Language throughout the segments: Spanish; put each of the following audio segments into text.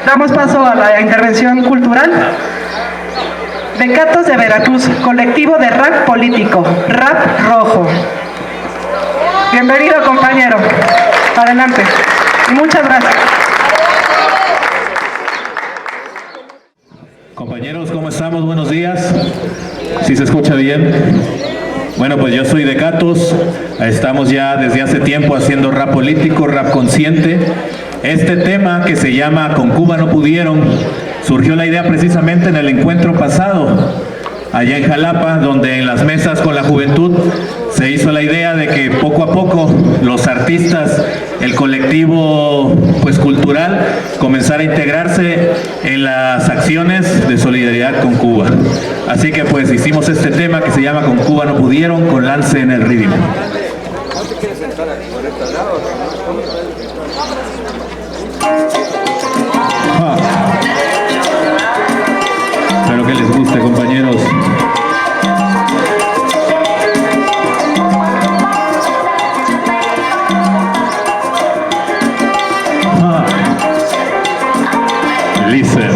Damos paso a la intervención cultural. Decatos de Veracruz, colectivo de rap político, Rap Rojo. Bienvenido, compañero. Adelante. Y muchas gracias. Compañeros, ¿cómo estamos? Buenos días. ¿Sí se escucha bien? Bueno, pues yo soy Decatos. Estamos ya desde hace tiempo haciendo rap político, rap consciente. Este tema que se llama Con Cuba no pudieron, surgió la idea precisamente en el encuentro pasado, allá en Jalapa, donde en las mesas con la juventud se hizo la idea de que poco a poco los artistas, el colectivo pues cultural, comenzara a integrarse en las acciones de solidaridad con Cuba. Así que pues hicimos este tema que se llama Con Cuba no pudieron, con Lance en el ritmo. ¿No te quieres sentar por este lado? Espero que les guste, compañeros. Listen.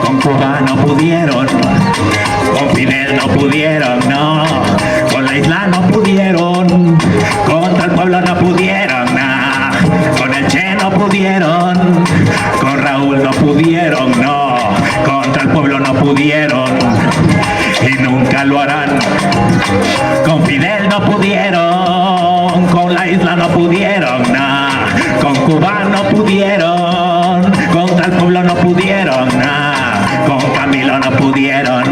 Con Cuba no pudieron, con Fidel no pudieron, no, con la isla no pudieron, contra el pueblo no pudieron, nah, con el Che no pudieron, con Raúl no pudieron, no, contra el pueblo no pudieron y nunca lo harán. Con Fidel no pudieron, con la isla no pudieron, nah, con Cuba no pudieron, contra el pueblo no pudieron, nah, con Camilo no pudieron,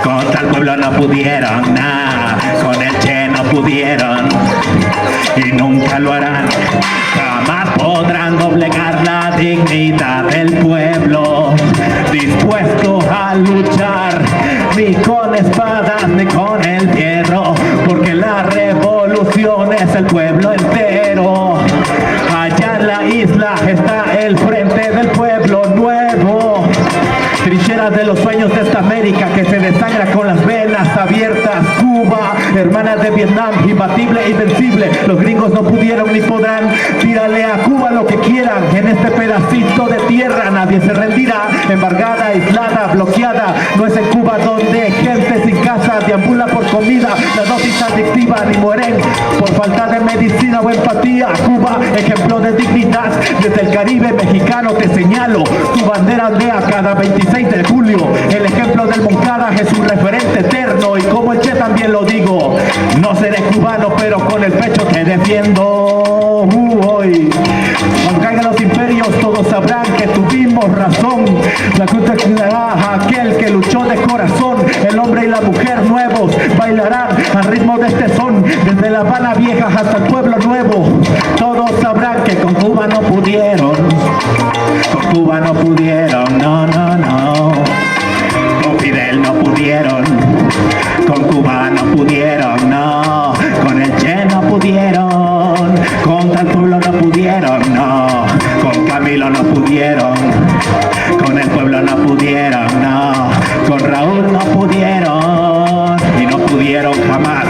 contra el pueblo no pudieron, nah, con el Che no pudieron y nunca lo harán. Jamás podrán doblegar la dignidad del pueblo, dispuestos a luchar ni con espadas ni con el hierro, porque la revolución es el pueblo entero. Allá en la isla está el frente del pueblo nuevo, trincheras de los sueños de esta América que se desangra con las venas abiertas. Cuba, hermana de Vietnam, imbatible, invencible. Los gringos no pudieron ni podrán. Tírale a Cuba lo que quieran. En este pedacito de tierra nadie se rendirá. Embargada, aislada, bloqueada. No es en Cuba donde gente sin casa deambula por comida. La dosis adictiva ni mueren por falta de medicina o empatía. Cuba, ejemplo de dignidad. Desde el Caribe mexicano te señalo. Tu bandera ondea cada 26 de julio. El ejemplo del Moncada es un referente eterno. Y como el Che también lo digo, no seré cubano, pero con el pecho te defiendo. Hoy, cuando caigan los imperios, todos sabrán que tuvimos razón. La cruz quedará aquel que luchó de corazón. El hombre y la mujer nuevos bailarán al ritmo de este son. Desde La Habana Vieja hasta el pueblo nuevo, todos sabrán que con Cuba no pudieron. Con Cuba no pudieron, no, no, no. Con Fidel no pudieron, con Cuba no pudieron, no, con el Che no pudieron, contra el pueblo no pudieron, no, con Camilo no pudieron, con el pueblo no pudieron, no, con Raúl no pudieron y no pudieron jamás.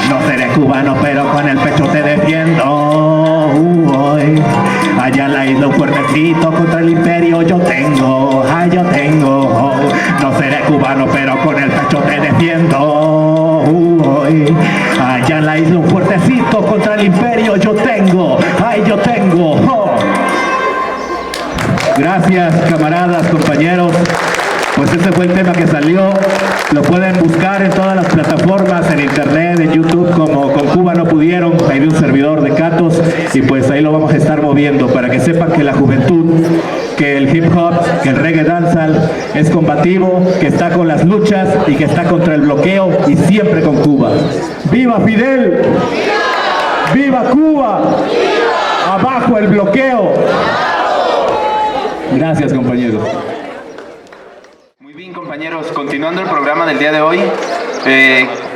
No seré cubano, pero con el pecho te defiendo. Hoy, allá en la isla un fuertecito contra el imperio yo tengo, ay yo tengo. No seré cubano, pero con el pecho te defiendo. Hoy, allá en la isla un fuertecito contra el imperio yo tengo, ay yo tengo. Gracias, camaradas, compañeros. Pues este fue el tema que salió. Lo pueden buscar en todas las plataformas, en internet, en YouTube, como Con Cuba no pudieron, ahí de un servidor Decatos, y pues ahí lo vamos a estar moviendo para que sepan que la juventud, que el hip hop, que el reggae dancehall es combativo, que está con las luchas y que está contra el bloqueo y siempre con Cuba. ¡Viva Fidel! ¡Viva Cuba! ¡Viva! ¡Abajo el bloqueo! Gracias, compañeros. Compañeros, continuando el programa del día de hoy,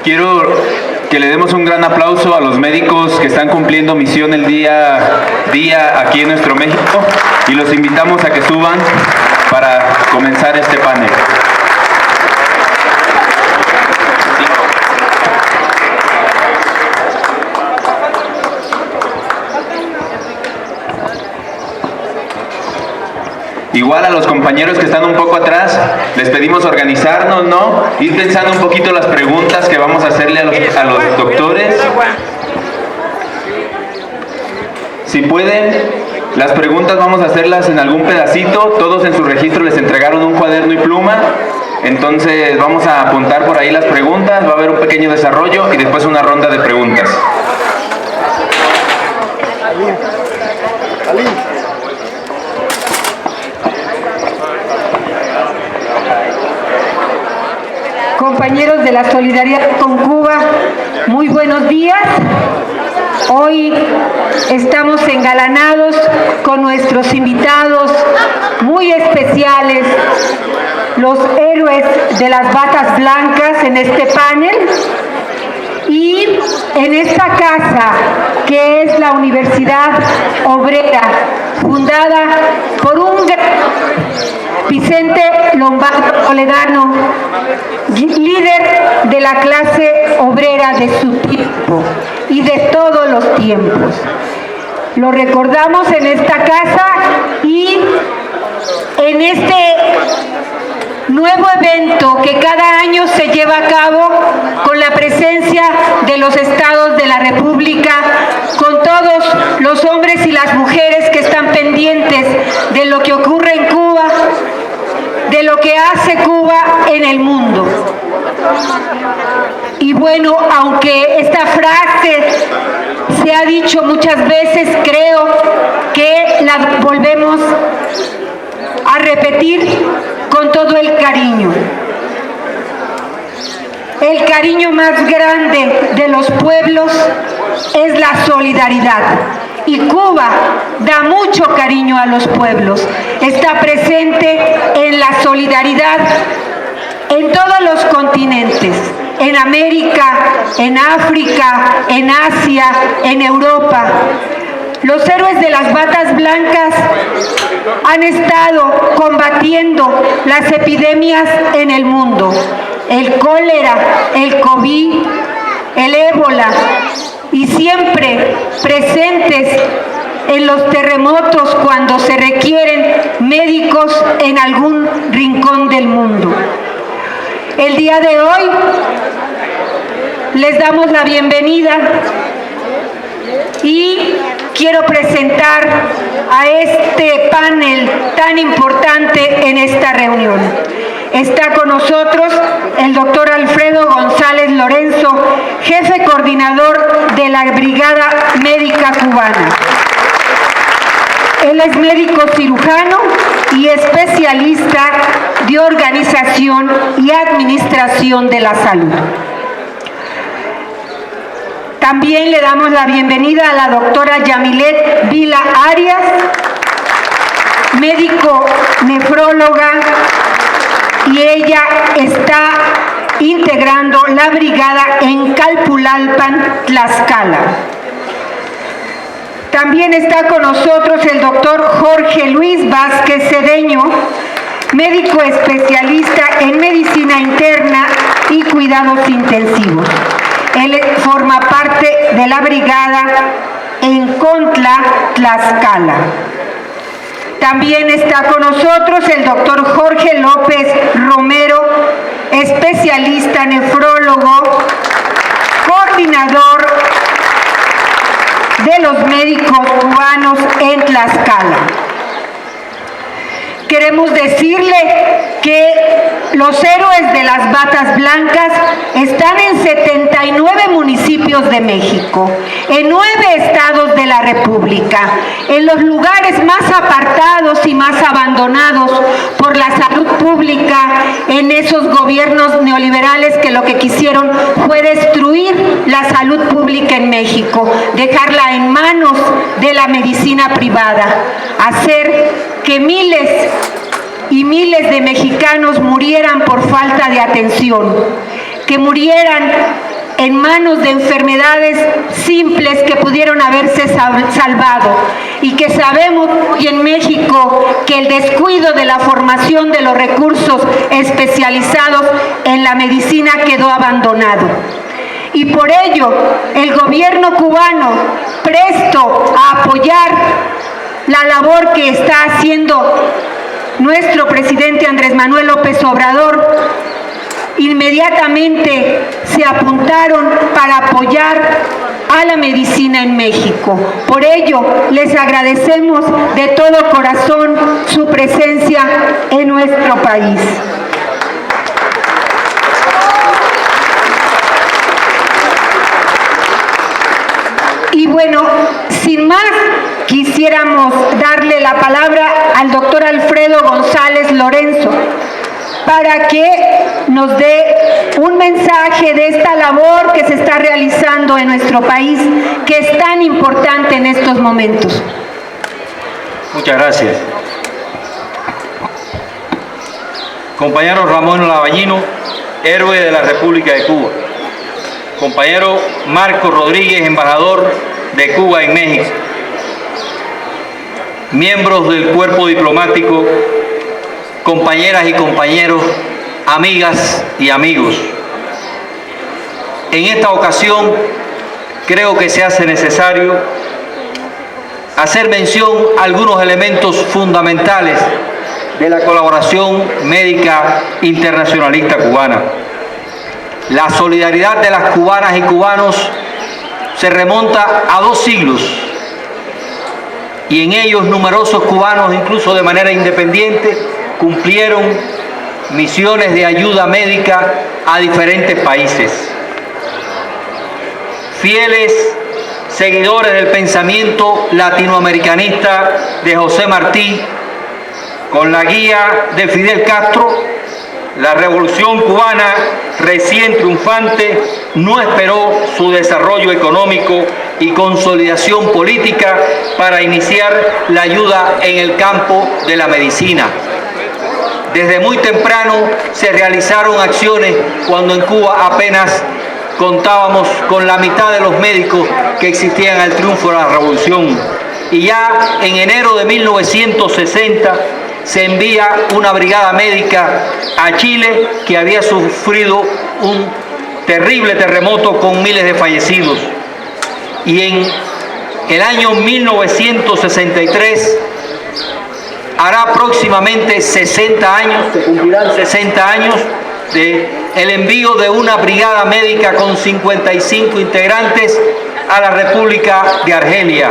quiero que le demos un gran aplauso a los médicos que están cumpliendo misión el día a día aquí en nuestro México y los invitamos a que suban para comenzar este panel. Igual a los compañeros que están un poco atrás, les pedimos organizarnos, ¿no? Ir pensando un poquito las preguntas que vamos a hacerle a los doctores. Si pueden, las preguntas vamos a hacerlas en algún pedacito. Todos en su registro les entregaron un cuaderno y pluma. Entonces vamos a apuntar por ahí las preguntas, va a haber un pequeño desarrollo y después una ronda de preguntas. Compañeros de la Solidaridad con Cuba, muy buenos días. Hoy estamos engalanados con nuestros invitados muy especiales, los héroes de las batas blancas en este panel. Y en esta casa, que es la Universidad Obrera, fundada por un Vicente Lombardo Toledano, líder de la clase obrera de su tiempo y de todos los tiempos. Lo recordamos en esta casa y en este nuevo evento que cada año se lleva a cabo con la presencia de los estados de la República, con todos los hombres y las mujeres que están pendientes de lo que ocurre en Cuba, de lo que hace Cuba en el mundo. Y bueno, aunque esta frase se ha dicho muchas veces, creo que la volvemos a repetir con todo el cariño. El cariño más grande de los pueblos es la solidaridad. Y Cuba da mucho cariño a los pueblos. Está presente en la solidaridad en todos los continentes. En América, en África, en Asia, en Europa. Los héroes de las batas blancas han estado combatiendo las epidemias en el mundo. El cólera, el COVID, el ébola, y siempre presentes en los terremotos cuando se requieren médicos en algún rincón del mundo. El día de hoy les damos la bienvenida y quiero presentar a este panel tan importante en esta reunión. Está con nosotros el doctor Alfredo González Lorenzo, jefe coordinador de la Brigada Médica Cubana. Él es médico cirujano y especialista de organización y administración de la salud. También le damos la bienvenida a la doctora Yamilet Vila Arias, médico nefróloga, y ella está integrando la brigada en Calpulalpan, Tlaxcala. También está con nosotros el doctor Jorge Luis Vázquez Cedeño, médico especialista en medicina interna y cuidados intensivos. Él forma parte de la brigada en Contla, Tlaxcala. También está con nosotros el doctor Jorge López Romero, especialista nefrólogo, coordinador de los médicos cubanos en Tlaxcala. Queremos decirle que los héroes de las batas blancas están en 79 municipios de México, en 9 estados de la República, en los lugares más apartados y más abandonados por la salud pública, en esos gobiernos neoliberales que lo que quisieron fue destruir la salud pública en México, dejarla en manos de la medicina privada, hacer que miles y miles de mexicanos murieran por falta de atención, que murieran en manos de enfermedades simples que pudieron haberse salvado, y que sabemos hoy en México que el descuido de la formación de los recursos especializados en la medicina quedó abandonado. Y por ello el gobierno cubano, presto a apoyar la labor que está haciendo nuestro presidente Andrés Manuel López Obrador, inmediatamente se apuntaron para apoyar a la medicina en México. Por ello, les agradecemos de todo corazón su presencia en nuestro país. Y bueno, sin más, quisiéramos darle la palabra al doctor Alfredo González Lorenzo para que nos dé un mensaje de esta labor que se está realizando en nuestro país, que es tan importante en estos momentos. Muchas gracias. Compañero Ramón Lavallino, héroe de la República de Cuba. Compañero Marco Rodríguez, embajador de Cuba en México. Miembros del cuerpo diplomático, compañeras y compañeros, amigas y amigos. En esta ocasión creo que se hace necesario hacer mención a algunos elementos fundamentales de la colaboración médica internacionalista cubana. La solidaridad de las cubanas y cubanos se remonta a 2 siglos y en ellos numerosos cubanos, incluso de manera independiente, cumplieron misiones de ayuda médica a diferentes países. Fieles seguidores del pensamiento latinoamericanista de José Martí, con la guía de Fidel Castro, la revolución cubana, recién triunfante, no esperó su desarrollo económico y consolidación política para iniciar la ayuda en el campo de la medicina. Desde muy temprano se realizaron acciones cuando en Cuba apenas contábamos con la mitad de los médicos que existían al triunfo de la revolución. Y ya en enero de 1960 se envía una brigada médica a Chile que había sufrido un terrible terremoto con miles de fallecidos. Y en el año 1963 hará próximamente 60 años, se cumplirán 60 años del envío de una brigada médica con 55 integrantes a la República de Argelia.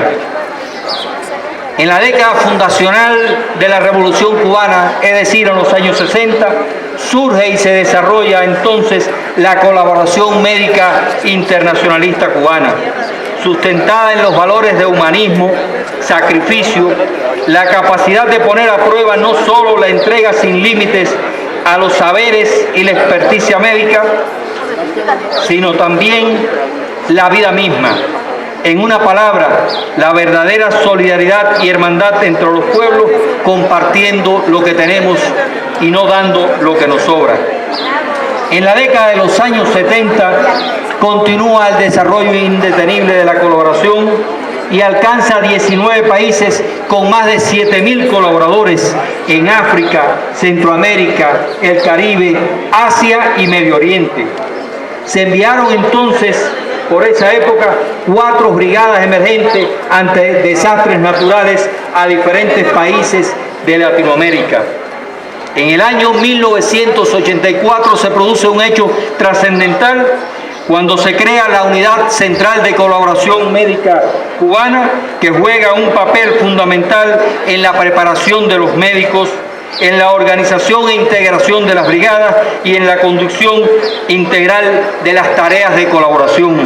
En la década fundacional de la Revolución Cubana, es decir, en los años 60, surge y se desarrolla entonces la colaboración médica internacionalista cubana, sustentada en los valores de humanismo, sacrificio, la capacidad de poner a prueba no solo la entrega sin límites a los saberes y la experticia médica, sino también la vida misma. En una palabra, la verdadera solidaridad y hermandad entre los pueblos, compartiendo lo que tenemos y no dando lo que nos sobra. En la década de los años 70 continúa el desarrollo indetenible de la colaboración y alcanza 19 países con más de 7.000 colaboradores en África, Centroamérica, el Caribe, Asia y Medio Oriente. Se enviaron entonces, por esa época, 4 brigadas emergentes ante desastres naturales a diferentes países de Latinoamérica. En el año 1984 se produce un hecho trascendental cuando se crea la Unidad Central de Colaboración Médica Cubana, que juega un papel fundamental en la preparación de los médicos, en la organización e integración de las brigadas y en la conducción integral de las tareas de colaboración.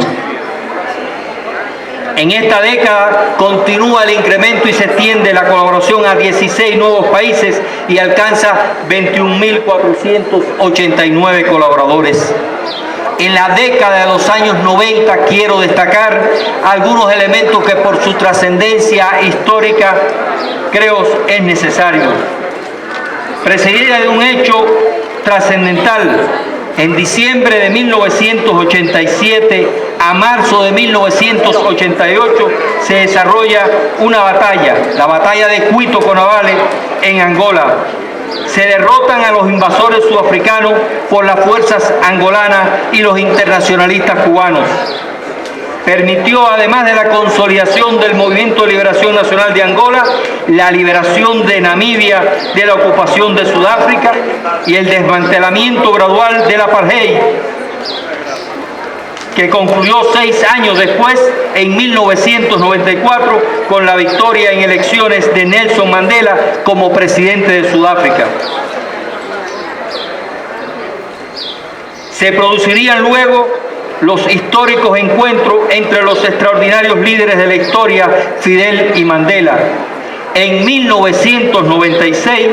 En esta década continúa el incremento y se extiende la colaboración a 16 nuevos países y alcanza 21.489 colaboradores. En la década de los años 90 quiero destacar algunos elementos que por su trascendencia histórica creo es necesario. Precedida de un hecho trascendental, en diciembre de 1987 a marzo de 1988 se desarrolla una batalla, la batalla de Cuito Conavale en Angola. Se derrotan a los invasores sudafricanos por las fuerzas angolanas y los internacionalistas cubanos. Permitió, además de la consolidación del Movimiento de Liberación Nacional de Angola, la liberación de Namibia de la ocupación de Sudáfrica y el desmantelamiento gradual del apartheid, que concluyó 6 años después, en 1994, con la victoria en elecciones de Nelson Mandela como presidente de Sudáfrica. Se producirían luego los históricos encuentros entre los extraordinarios líderes de la historia, Fidel y Mandela. En 1996,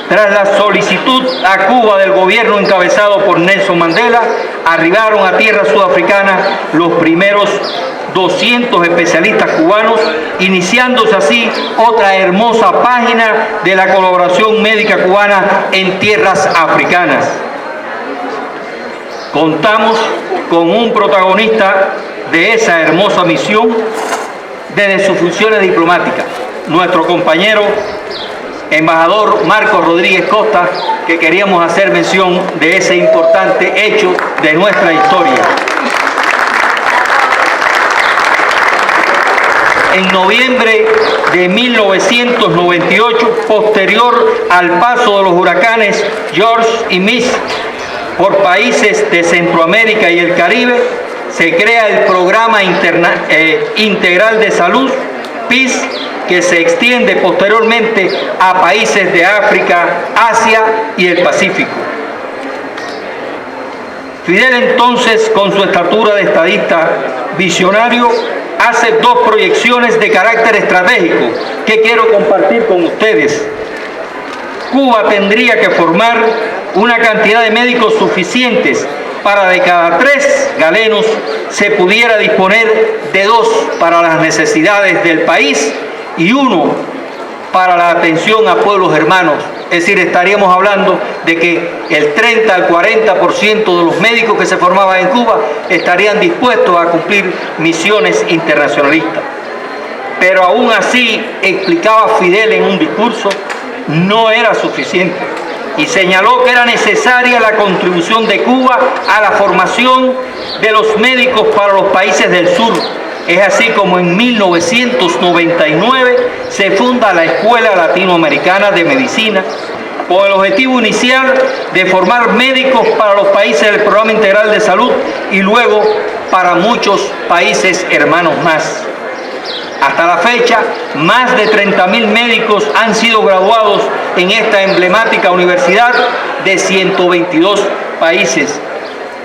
tras la solicitud a Cuba del gobierno encabezado por Nelson Mandela, arribaron a tierra sudafricana los primeros 200 especialistas cubanos, iniciándose así otra hermosa página de la colaboración médica cubana en tierras africanas. Contamos con un protagonista de esa hermosa misión desde sus funciones diplomáticas, nuestro compañero embajador Marcos Rodríguez Costa, que queríamos hacer mención de ese importante hecho de nuestra historia. En noviembre de 1998, posterior al paso de los huracanes George y Mitch por países de Centroamérica y el Caribe, se crea el Programa Integral de Salud, PIS, que se extiende posteriormente a países de África, Asia y el Pacífico. Fidel entonces, con su estatura de estadista visionario, hace 2 proyecciones de carácter estratégico que quiero compartir con ustedes. Cuba tendría que formar una cantidad de médicos suficientes para de cada 3 galenos se pudiera disponer de 2 para las necesidades del país y 1 para la atención a pueblos hermanos. Es decir, estaríamos hablando de que el 30 al 40% de los médicos que se formaban en Cuba estarían dispuestos a cumplir misiones internacionalistas. Pero aún así, explicaba Fidel en un discurso, no era suficiente. Y señaló que era necesaria la contribución de Cuba a la formación de los médicos para los países del sur. Es así como en 1999 se funda la Escuela Latinoamericana de Medicina, con el objetivo inicial de formar médicos para los países del Programa Integral de Salud y luego para muchos países hermanos más. Hasta la fecha, más de 30.000 médicos han sido graduados en esta emblemática universidad de 122 países.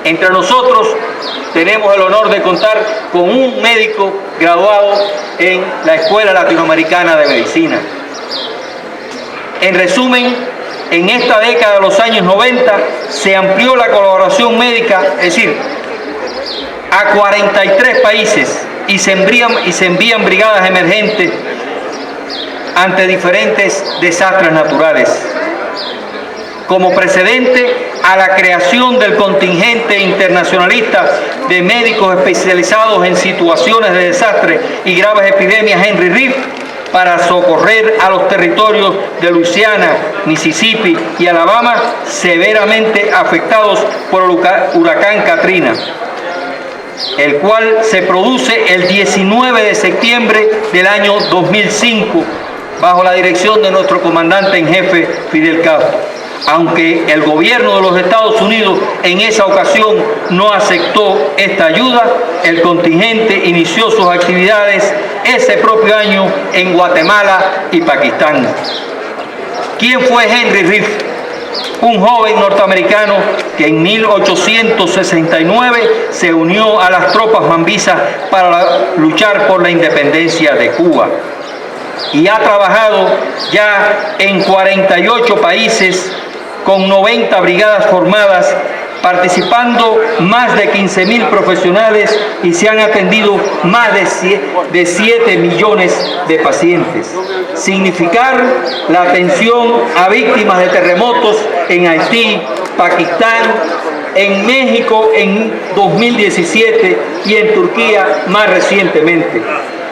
Entre nosotros tenemos el honor de contar con un médico graduado en la Escuela Latinoamericana de Medicina. En resumen, en esta década de los años 90 se amplió la colaboración médica, es decir, a 43 países y se envían brigadas emergentes ante diferentes desastres naturales. Como precedente a la creación del contingente internacionalista de médicos especializados en situaciones de desastre y graves epidemias Henry Reef para socorrer a los territorios de Luisiana, Mississippi y Alabama severamente afectados por el huracán Katrina, el cual se produce el 19 de septiembre del año 2005 bajo la dirección de nuestro comandante en jefe Fidel Castro. Aunque el gobierno de los Estados Unidos en esa ocasión no aceptó esta ayuda, el contingente inició sus actividades ese propio año en Guatemala y Pakistán. ¿Quién fue Henry Reef? Un joven norteamericano que en 1869 se unió a las tropas mambisas para luchar por la independencia de Cuba. Y ha trabajado ya en 48 países con 90 brigadas formadas, participando más de 15.000 profesionales y se han atendido más de 7 millones de pacientes. Significar la atención a víctimas de terremotos en Haití, Pakistán, en México en 2017 y en Turquía más recientemente.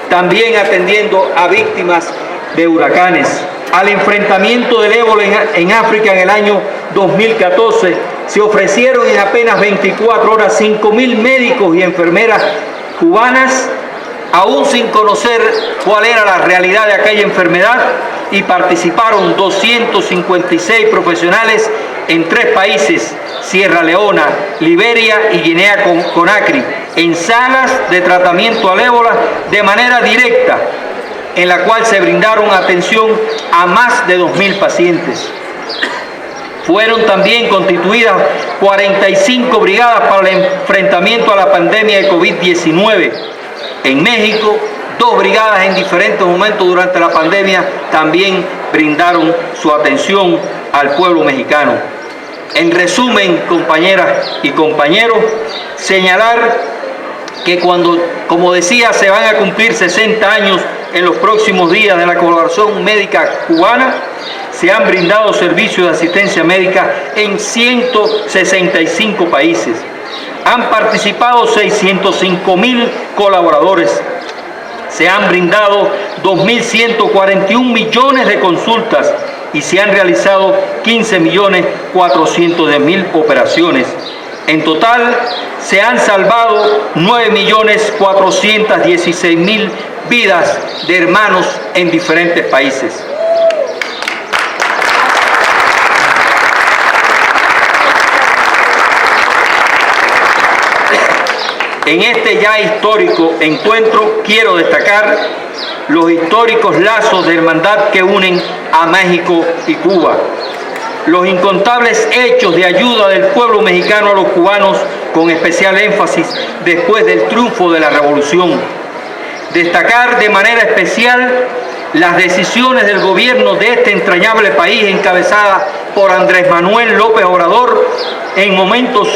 También atendiendo a víctimas de huracanes. Al enfrentamiento del ébola en África en el año 2014, se ofrecieron en apenas 24 horas 5.000 médicos y enfermeras cubanas, aún sin conocer cuál era la realidad de aquella enfermedad, y participaron 256 profesionales en 3 países, Sierra Leona, Liberia y Guinea Conakry, en salas de tratamiento al ébola de manera directa, en la cual se brindaron atención a más de 2.000 pacientes. Fueron también constituidas 45 brigadas para el enfrentamiento a la pandemia de COVID-19. En México, 2 brigadas en diferentes momentos durante la pandemia también brindaron su atención al pueblo mexicano. En resumen, compañeras y compañeros, señalar que cuando, como decía, se van a cumplir 60 años en los próximos días de la colaboración médica cubana, se han brindado servicios de asistencia médica en 165 países. Han participado 605.000 colaboradores. Se han brindado 2.141 millones de consultas y se han realizado 15.400.000 operaciones. En total, se han salvado 9.416.000 vidas de hermanos en diferentes países. En este ya histórico encuentro quiero destacar los históricos lazos de hermandad que unen a México y Cuba, los incontables hechos de ayuda del pueblo mexicano a los cubanos, con especial énfasis después del triunfo de la revolución. Destacar de manera especial las decisiones del gobierno de este entrañable país, encabezada por Andrés Manuel López Obrador, en momentos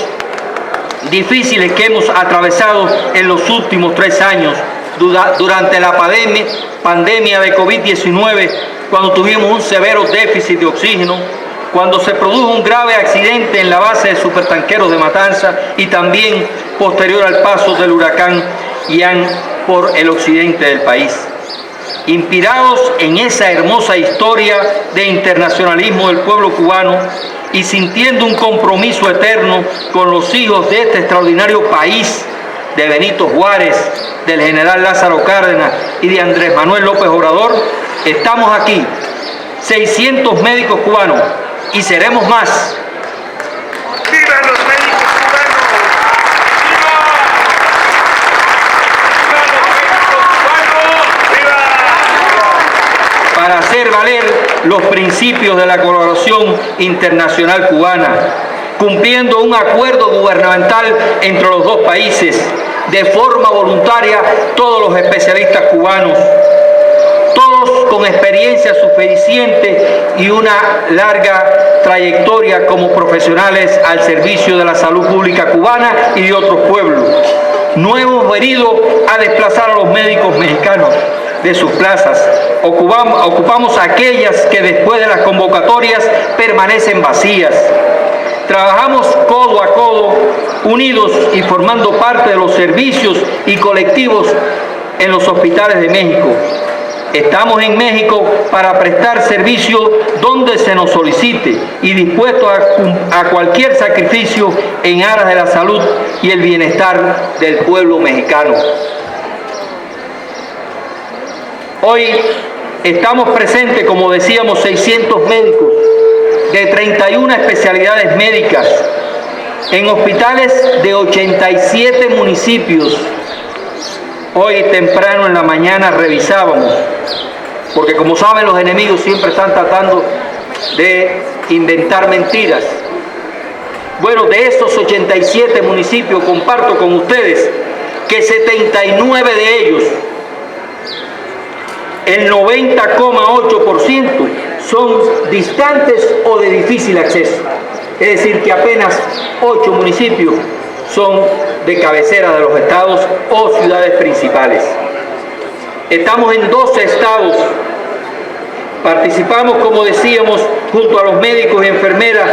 difíciles que hemos atravesado en los últimos 3 años, durante la pandemia de COVID-19, cuando tuvimos un severo déficit de oxígeno, cuando se produjo un grave accidente en la base de supertanqueros de Matanza y también posterior al paso del huracán Ian por el occidente del país. Inspirados en esa hermosa historia de internacionalismo del pueblo cubano y sintiendo un compromiso eterno con los hijos de este extraordinario país, de Benito Juárez, del general Lázaro Cárdenas y de Andrés Manuel López Obrador, estamos aquí, 600 médicos cubanos, y seremos más. ¡Viva los médicos cubanos! ¡Viva! Para hacer valer los principios de la colaboración internacional cubana, cumpliendo un acuerdo gubernamental entre los 2 países, de forma voluntaria, todos los especialistas cubanos, todos con experiencia suficiente y una larga trayectoria como profesionales al servicio de la salud pública cubana y de otros pueblos. No hemos venido a desplazar a los médicos mexicanos de sus plazas. Ocupamos aquellas que después de las convocatorias permanecen vacías. Trabajamos codo a codo, unidos y formando parte de los servicios y colectivos en los hospitales de México. Estamos en México para prestar servicio donde se nos solicite y dispuestos a cualquier sacrificio en aras de la salud y el bienestar del pueblo mexicano. Hoy estamos presentes, como decíamos, 600 médicos de 31 especialidades médicas en hospitales de 87 municipios. Hoy temprano en la mañana revisábamos, porque como saben los enemigos siempre están tratando de inventar mentiras. Bueno, de estos 87 municipios comparto con ustedes que 79 de ellos, el 90,8%, son distantes o de difícil acceso. Es decir, que apenas 8 municipios son de cabecera de los estados o ciudades principales. Estamos en 12 estados. Participamos, como decíamos, junto a los médicos y enfermeras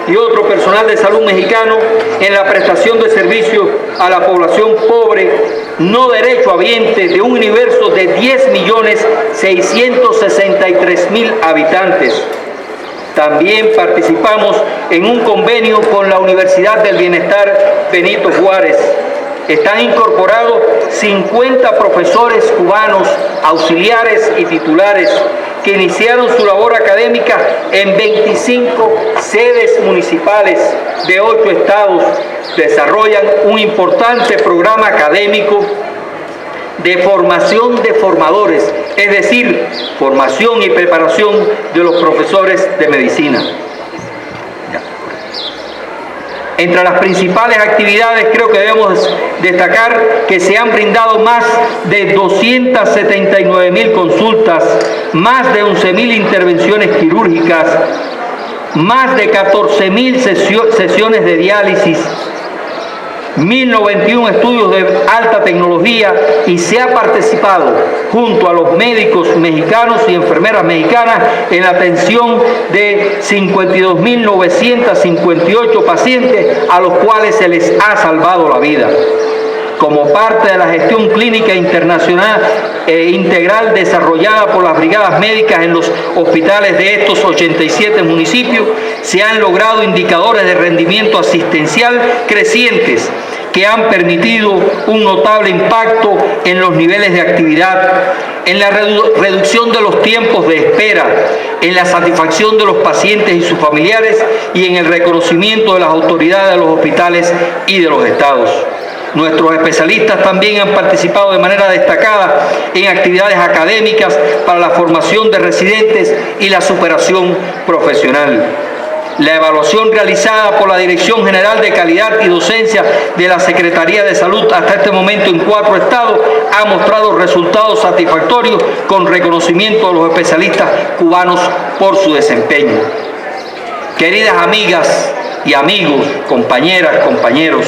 y otro personal de salud mexicano en la prestación de servicios a la población pobre, no derechohabiente, de un universo de 10.663.000 habitantes. También participamos en un convenio con la Universidad del Bienestar Benito Juárez, están incorporados 50 profesores cubanos, auxiliares y titulares, que iniciaron su labor académica en 25 sedes municipales de 8 estados. Desarrollan un importante programa académico de formación de formadores, es decir, formación y preparación de los profesores de medicina. Entre las principales actividades creo que debemos destacar que se han brindado más de 279.000 consultas, más de 11.000 intervenciones quirúrgicas, más de 14.000 sesiones de diálisis, 1.091 estudios de alta tecnología, y se ha participado junto a los médicos mexicanos y enfermeras mexicanas en la atención de 52.958 pacientes a los cuales se les ha salvado la vida. Como parte de la gestión clínica internacional integral desarrollada por las brigadas médicas en los hospitales de estos 87 municipios, se han logrado indicadores de rendimiento asistencial crecientes que han permitido un notable impacto en los niveles de actividad, en la reducción de los tiempos de espera, en la satisfacción de los pacientes y sus familiares y en el reconocimiento de las autoridades de los hospitales y de los estados. Nuestros especialistas también han participado de manera destacada en actividades académicas para la formación de residentes y la superación profesional. La evaluación realizada por la Dirección General de Calidad y Docencia de la Secretaría de Salud hasta este momento en 4 estados ha mostrado resultados satisfactorios con reconocimiento de los especialistas cubanos por su desempeño. Queridas amigas y amigos, compañeras, compañeros,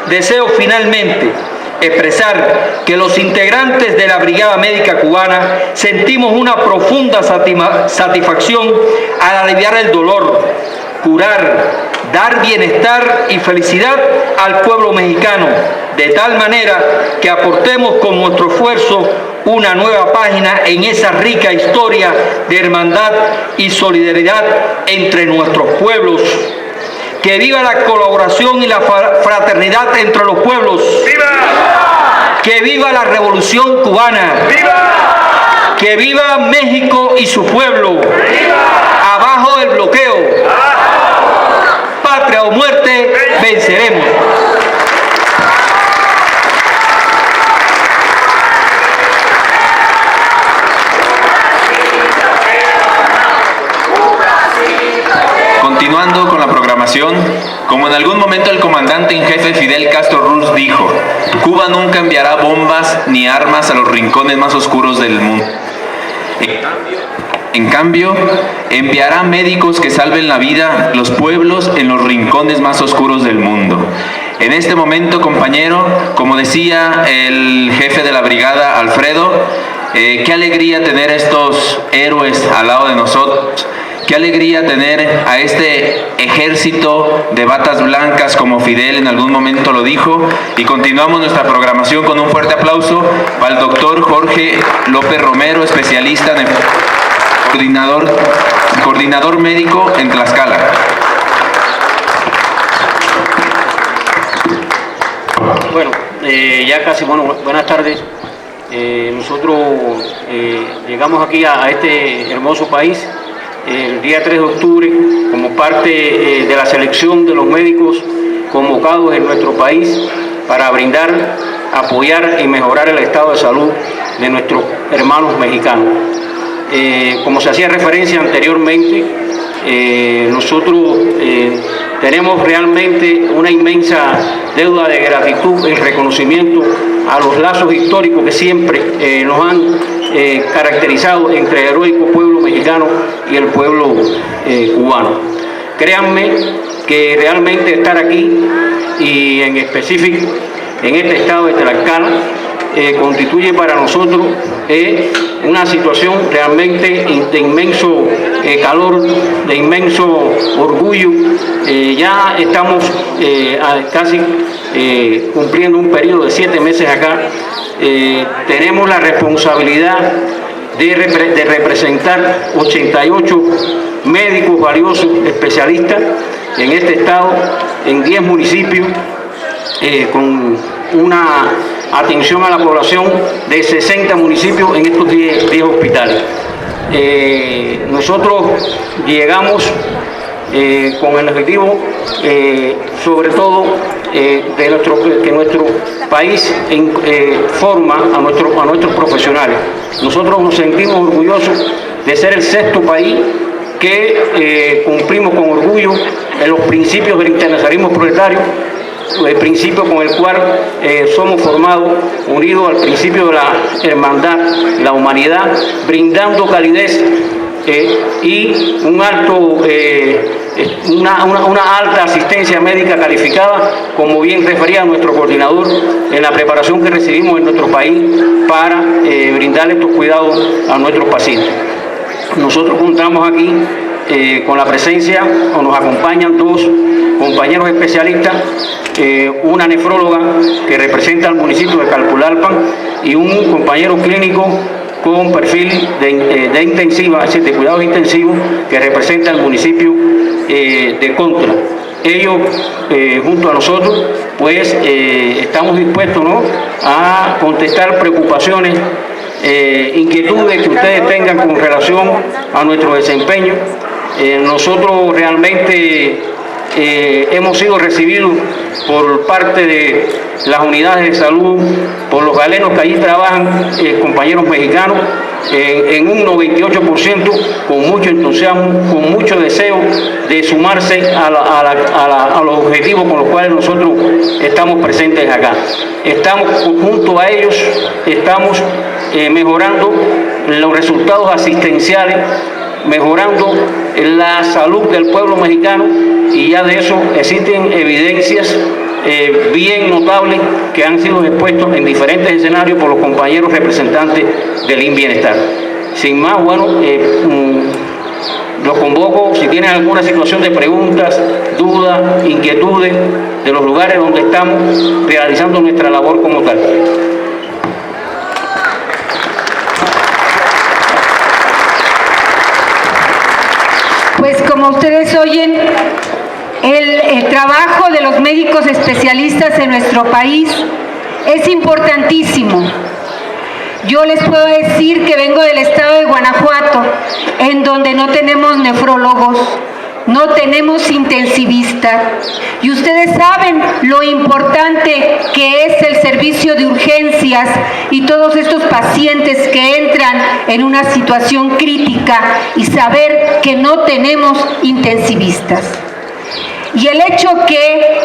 deseo finalmente expresar que los integrantes de la Brigada Médica Cubana sentimos una profunda satisfacción al aliviar el dolor, curar, dar bienestar y felicidad al pueblo mexicano, de tal manera que aportemos con nuestro esfuerzo una nueva página en esa rica historia de hermandad y solidaridad entre nuestros pueblos. Que viva la colaboración y la fraternidad entre los pueblos. ¡Viva! Que viva la Revolución Cubana. ¡Viva! Que viva México y su pueblo. ¡Viva! Abajo el bloqueo. ¡Abajo! Patria o muerte, venceremos. Continuando con la programación, como en algún momento el comandante en jefe Fidel Castro Ruz dijo, Cuba nunca enviará bombas ni armas a los rincones más oscuros del mundo. En cambio, enviará médicos que salven la vida, los pueblos en los rincones más oscuros del mundo. En este momento, compañero, como decía el jefe de la brigada, Alfredo, qué alegría tener estos héroes al lado de nosotros. Qué alegría tener a este ejército de batas blancas, como Fidel en algún momento lo dijo. Y continuamos nuestra programación con un fuerte aplauso para el doctor Jorge López Romero, especialista en coordinador médico en Tlaxcala. Bueno, ya casi, buenas tardes. Nosotros llegamos aquí a este hermoso país el día 3 de octubre como parte de la selección de los médicos convocados en nuestro país para brindar, apoyar y mejorar el estado de salud de nuestros hermanos mexicanos. Como se hacía referencia anteriormente, nosotros tenemos realmente una inmensa deuda de gratitud en reconocimiento a los lazos históricos que siempre nos han caracterizado entre el heroico pueblo mexicano y el pueblo cubano. Créanme que realmente estar aquí y en específico en este estado de Tlaxcala constituye para nosotros una situación realmente de inmenso calor, de inmenso orgullo. Ya estamos casi cumpliendo un periodo de 7 meses acá. Tenemos la responsabilidad de representar 88 médicos valiosos, especialistas en este estado, en 10 municipios, con una atención a la población de 60 municipios en estos 10 hospitales. Nosotros llegamos con el objetivo, sobre todo, que nuestro país forma a nuestros profesionales. Nosotros nos sentimos orgullosos de ser el 6º país que cumplimos con orgullo en los principios del internacionalismo proletario, el principio con el cual somos formados, unidos al principio de la hermandad, la humanidad, brindando calidez y una alta asistencia médica calificada, como bien refería nuestro coordinador, en la preparación que recibimos en nuestro país para brindar estos cuidados a nuestros pacientes. Nosotros contamos aquí con la presencia, o nos acompañan 2 compañeros especialistas, una nefróloga que representa al municipio de Calpulalpan y un compañero clínico con perfil de intensiva, es decir, de cuidados intensivos, que representa al municipio de Contra. Ellos, junto a nosotros, pues estamos dispuestos, ¿no?, a contestar preocupaciones, inquietudes que ustedes tengan con relación a nuestro desempeño. Nosotros realmente hemos sido recibidos por parte de las unidades de salud, por los galenos que allí trabajan, compañeros mexicanos, en un 98%, con mucho entusiasmo, con mucho deseo de sumarse a los objetivos con los cuales nosotros estamos presentes acá. Estamos junto a ellos, estamos mejorando los resultados asistenciales, mejorando la salud del pueblo mexicano, y ya de eso existen evidencias bien notables que han sido expuestos en diferentes escenarios por los compañeros representantes del INS-Bienestar. Sin más, bueno, los convoco, si tienen alguna situación de preguntas, dudas, inquietudes de los lugares donde estamos realizando nuestra labor como tal. Pues como ustedes oyen, el trabajo de los médicos especialistas en nuestro país es importantísimo. Yo les puedo decir que vengo del estado de Guanajuato, en donde no tenemos nefrólogos, no tenemos intensivistas, y ustedes saben lo importante que es el servicio de urgencias y todos estos pacientes que entran en una situación crítica, y saber que no tenemos intensivistas. Y el hecho que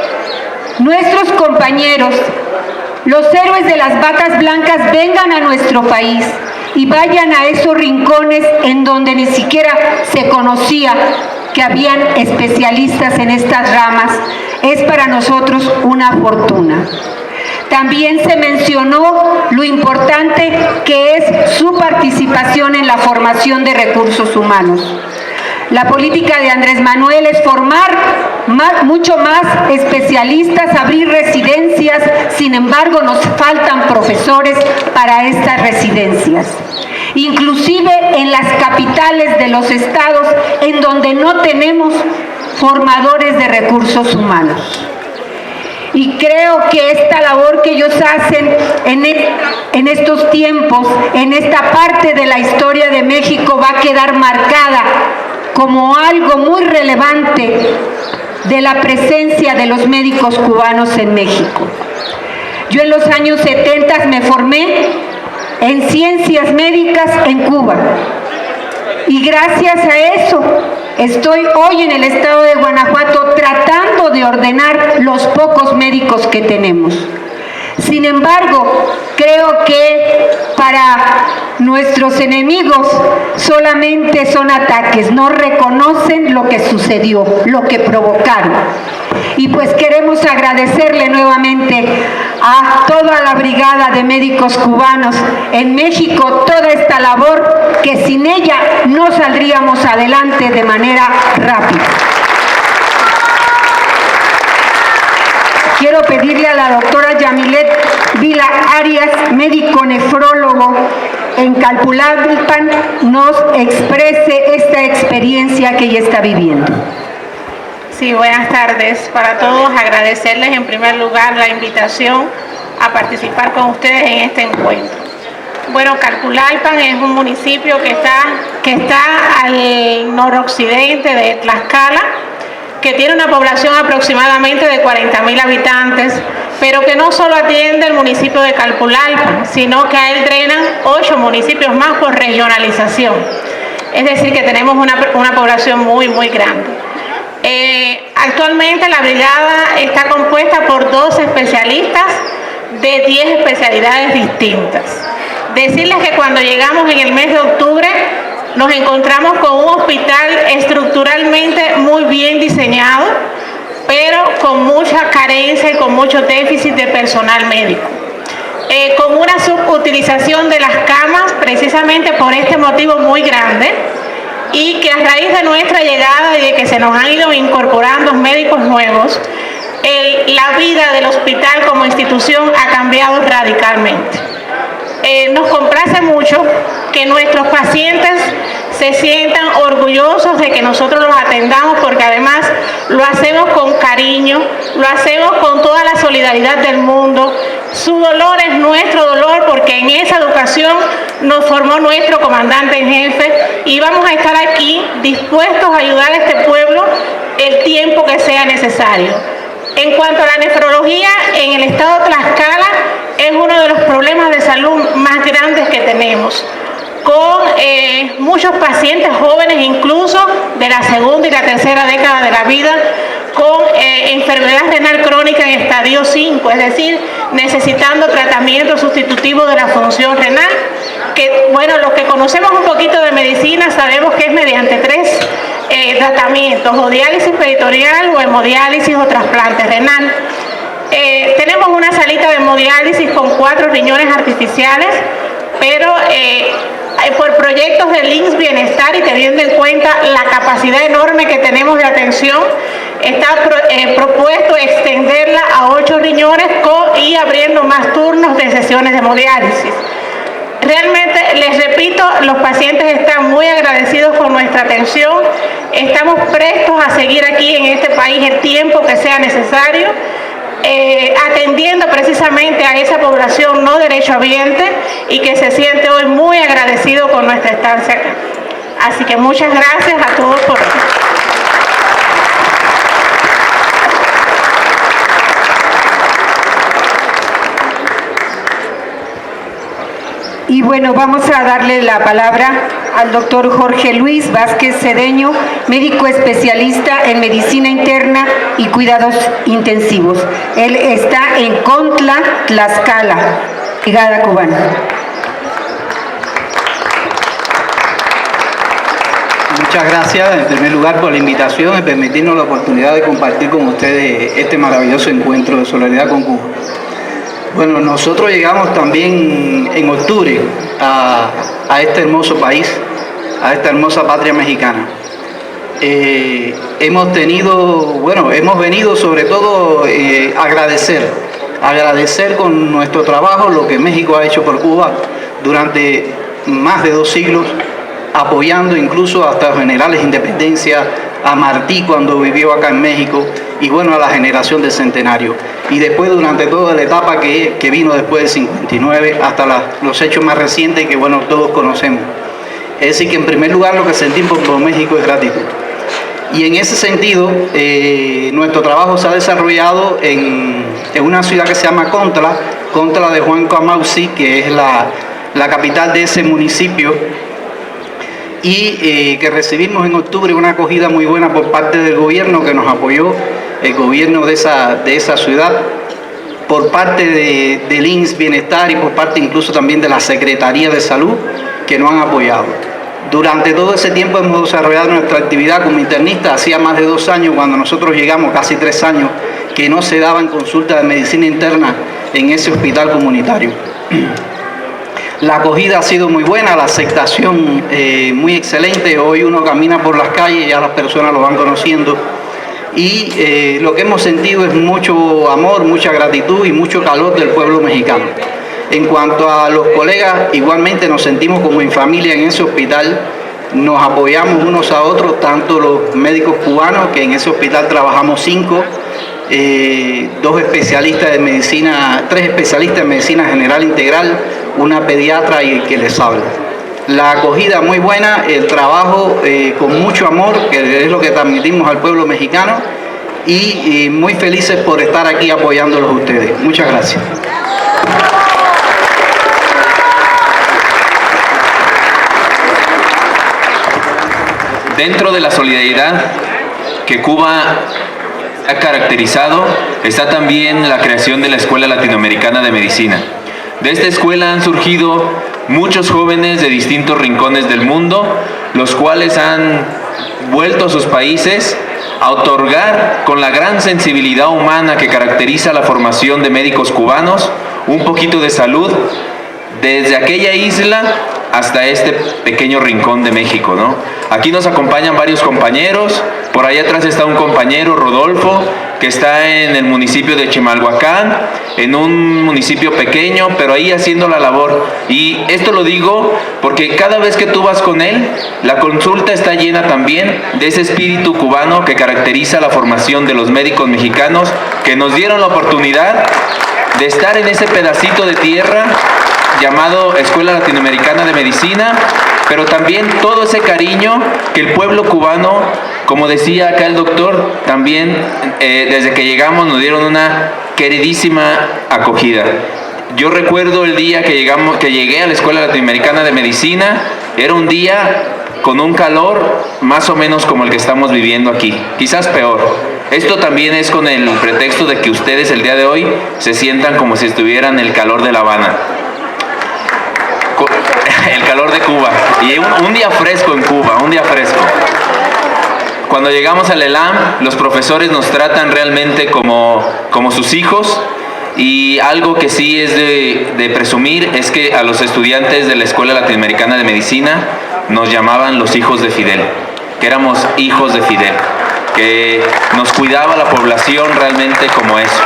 nuestros compañeros, los héroes de las batas blancas, vengan a nuestro país y vayan a esos rincones en donde ni siquiera se conocía que habían especialistas en estas ramas, es para nosotros una fortuna. También se mencionó lo importante que es su participación en la formación de recursos humanos. La política de Andrés Manuel es formar mucho más especialistas, abrir residencias, sin embargo nos faltan profesores para estas residencias. Inclusive en las capitales de los estados en donde no tenemos formadores de recursos humanos. Y creo que esta labor que ellos hacen en estos tiempos, en esta parte de la historia de México, va a quedar marcada como algo muy relevante de la presencia de los médicos cubanos en México. Yo en los años 70 me formé en ciencias médicas en Cuba, y gracias a eso estoy hoy en el estado de Guanajuato tratando de ordenar los pocos médicos que tenemos. Sin embargo, creo que para nuestros enemigos solamente son ataques, no reconocen lo que sucedió, lo que provocaron. Y pues queremos agradecerle nuevamente a toda la brigada de médicos cubanos en México toda esta labor, que sin ella no saldríamos adelante de manera rápida. Quiero pedirle a la doctora Yamilet Vila Arias, médico nefrólogo en Calpulalpan, nos exprese esta experiencia que ella está viviendo. Sí, buenas tardes para todos. Agradecerles en primer lugar la invitación a participar con ustedes en este encuentro. Bueno, Calpulalpan es un municipio que está al noroccidente de Tlaxcala, que tiene una población aproximadamente de 40.000 habitantes, pero que no solo atiende el municipio de Calpulalpan, sino que a él drenan 8 municipios más por regionalización. Es decir, que tenemos una población muy, muy grande. Actualmente la brigada está compuesta por 12 especialistas de 10 especialidades distintas. Decirles que cuando llegamos en el mes de octubre nos encontramos con un hospital estructuralmente muy bien diseñado, pero con mucha carencia y con mucho déficit de personal médico. Con una subutilización de las camas, precisamente por este motivo muy grande, y que a raíz de nuestra llegada y de que se nos han ido incorporando médicos nuevos, la vida del hospital como institución ha cambiado radicalmente. Nos complace mucho que nuestros pacientes se sientan orgullosos de que nosotros los atendamos, porque además lo hacemos con cariño, lo hacemos con toda la solidaridad del mundo. Su dolor es nuestro dolor, porque en esa educación nos formó nuestro comandante en jefe, y vamos a estar aquí dispuestos a ayudar a este pueblo el tiempo que sea necesario. En cuanto a la nefrología, en el estado de Tlaxcala es uno de los problemas de salud más grandes que tenemos, con muchos pacientes jóvenes, incluso de la segunda y la tercera década de la vida, con enfermedad renal crónica en estadio 5, es decir, necesitando tratamiento sustitutivo de la función renal, que bueno, los que conocemos un poquito de medicina sabemos que es mediante 3 tratamientos, o diálisis peritoneal, o hemodiálisis, o trasplante renal. Tenemos una salita de hemodiálisis con 4 riñones artificiales, pero por proyectos del INSS Bienestar y teniendo en cuenta la capacidad enorme que tenemos de atención, está propuesto extenderla a 8 riñones y abriendo más turnos de sesiones de hemodiálisis. Realmente, les repito, los pacientes están muy agradecidos con nuestra atención. Estamos prestos a seguir aquí en este país el tiempo que sea necesario, atendiendo precisamente a esa población no derechohabiente y que se siente hoy muy agradecido con nuestra estancia acá. Así que muchas gracias a todos por eso. Y bueno, vamos a darle la palabra al doctor Jorge Luis Vázquez Cedeño, médico especialista en medicina interna y cuidados intensivos. Él está en Contla, Tlaxcala, Brigada Cubana. Muchas gracias en primer lugar por la invitación y permitirnos la oportunidad de compartir con ustedes este maravilloso encuentro de solidaridad con Cuba. Bueno, nosotros llegamos también en octubre a este hermoso país, a esta hermosa patria mexicana. Hemos venido sobre todo agradecer con nuestro trabajo lo que México ha hecho por Cuba durante más de 2 siglos, apoyando incluso hasta los generales de independencia, a Martí cuando vivió acá en México, y bueno, a la generación del centenario. Y después, durante toda la etapa que vino después del 59, hasta los hechos más recientes que bueno, todos conocemos. Es decir, que en primer lugar lo que sentimos por México es gratitud. Y en ese sentido, nuestro trabajo se ha desarrollado en una ciudad que se llama Contla de Juan Camausi, que es la capital de ese municipio, y que recibimos en octubre una acogida muy buena por parte del gobierno que nos apoyó, el gobierno de esa ciudad, por parte del INSS Bienestar y por parte incluso también de la Secretaría de Salud, que nos han apoyado. Durante todo ese tiempo hemos desarrollado nuestra actividad como internista. Hacía más de 2 años, cuando nosotros llegamos, casi 3 años, que no se daban consultas de medicina interna en ese hospital comunitario. La acogida ha sido muy buena, la aceptación muy excelente. Hoy uno camina por las calles y ya las personas lo van conociendo. Y lo que hemos sentido es mucho amor, mucha gratitud y mucho calor del pueblo mexicano. En cuanto a los colegas, igualmente nos sentimos como en familia en ese hospital. Nos apoyamos unos a otros, tanto los médicos cubanos, que en ese hospital trabajamos 5, 2 especialistas de medicina, 3 especialistas en medicina general integral, una pediatra y el que les habla. La acogida muy buena, el trabajo con mucho amor, que es lo que transmitimos al pueblo mexicano, y muy felices por estar aquí apoyándolos a ustedes. Muchas gracias. Dentro de la solidaridad que Cuba ha caracterizado está también la creación de la Escuela Latinoamericana de Medicina. De esta escuela han surgido muchos jóvenes de distintos rincones del mundo, los cuales han vuelto a sus países a otorgar, con la gran sensibilidad humana que caracteriza la formación de médicos cubanos, un poquito de salud desde aquella isla hasta este pequeño rincón de México, ¿no? Aquí nos acompañan varios compañeros, por allá atrás está un compañero, Rodolfo, que está en el municipio de Chimalhuacán, en un municipio pequeño, pero ahí haciendo la labor. Y esto lo digo porque cada vez que tú vas con él, la consulta está llena también de ese espíritu cubano que caracteriza la formación de los médicos mexicanos, que nos dieron la oportunidad de estar en ese pedacito de tierra llamado Escuela Latinoamericana de Medicina, pero también todo ese cariño que el pueblo cubano, como decía acá el doctor, también desde que llegamos nos dieron una queridísima acogida. Yo recuerdo el día que llegué a la Escuela Latinoamericana de Medicina, era un día con un calor más o menos como el que estamos viviendo aquí, quizás peor. Esto también es con el pretexto de que ustedes el día de hoy se sientan como si estuvieran en el calor de La Habana. El calor de Cuba, y un día fresco en Cuba, un día fresco. Cuando llegamos al ELAM, los profesores nos tratan realmente como sus hijos, y algo que sí es de presumir es que a los estudiantes de la Escuela Latinoamericana de Medicina nos llamaban los hijos de Fidel, que éramos hijos de Fidel, que nos cuidaba la población realmente como eso.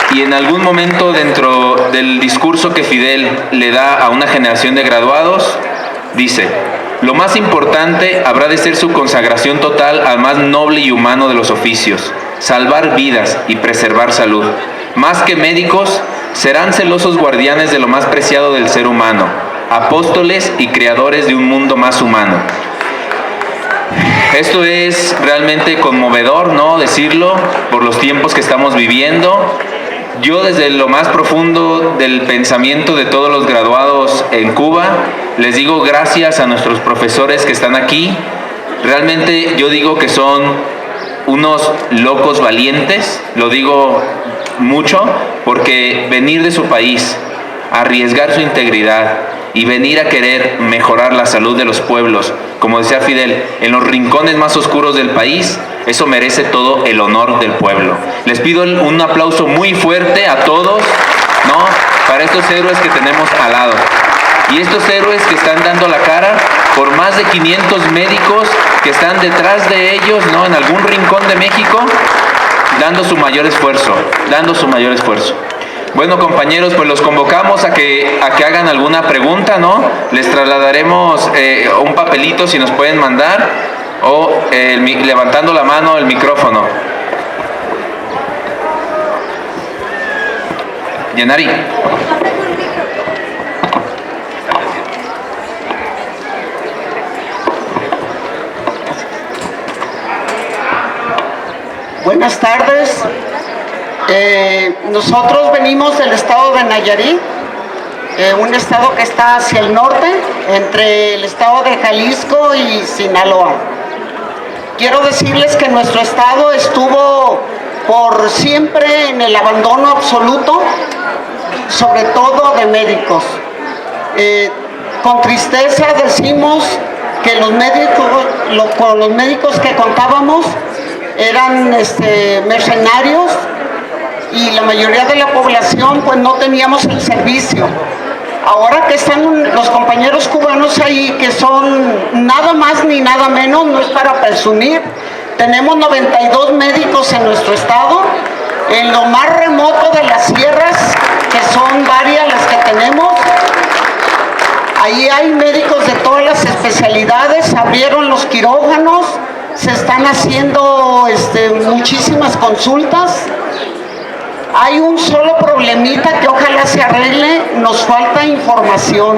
Y en algún momento dentro del discurso que Fidel le da a una generación de graduados, dice: lo más importante habrá de ser su consagración total al más noble y humano de los oficios, salvar vidas y preservar salud. Más que médicos, serán celosos guardianes de lo más preciado del ser humano, apóstoles y creadores de un mundo más humano. Esto es realmente conmovedor, ¿no?, decirlo, por los tiempos que estamos viviendo. Yo desde lo más profundo del pensamiento de todos los graduados en Cuba, les digo gracias a nuestros profesores que están aquí. Realmente yo digo que son unos locos valientes, lo digo mucho, porque venir de su país, arriesgar su integridad y venir a querer mejorar la salud de los pueblos, como decía Fidel, en los rincones más oscuros del país, eso merece todo el honor del pueblo. Les pido un aplauso muy fuerte a todos, ¿no?, para estos héroes que tenemos al lado. Y estos héroes que están dando la cara por más de 500 médicos que están detrás de ellos, ¿no?, en algún rincón de México, dando su mayor esfuerzo, Bueno, compañeros, pues los convocamos a que hagan alguna pregunta, ¿no? Les trasladaremos un papelito si nos pueden mandar, o levantando la mano el micrófono. Yanari. Buenas tardes. Nosotros venimos del estado de Nayarit, un estado que está hacia el norte, entre el estado de Jalisco y Sinaloa. Quiero decirles que nuestro estado estuvo por siempre en el abandono absoluto, sobre todo de médicos. Con tristeza decimos que con los médicos que contábamos eran mercenarios, y la mayoría de la población pues no teníamos el servicio. Ahora que están los compañeros cubanos ahí, que son nada más ni nada menos, no es para presumir, tenemos 92 médicos en nuestro estado, en lo más remoto de las sierras, que son varias las que tenemos. Ahí hay médicos de todas las especialidades, abrieron los quirófanos, se están haciendo muchísimas consultas. Hay un solo problemita que ojalá se arregle, nos falta información,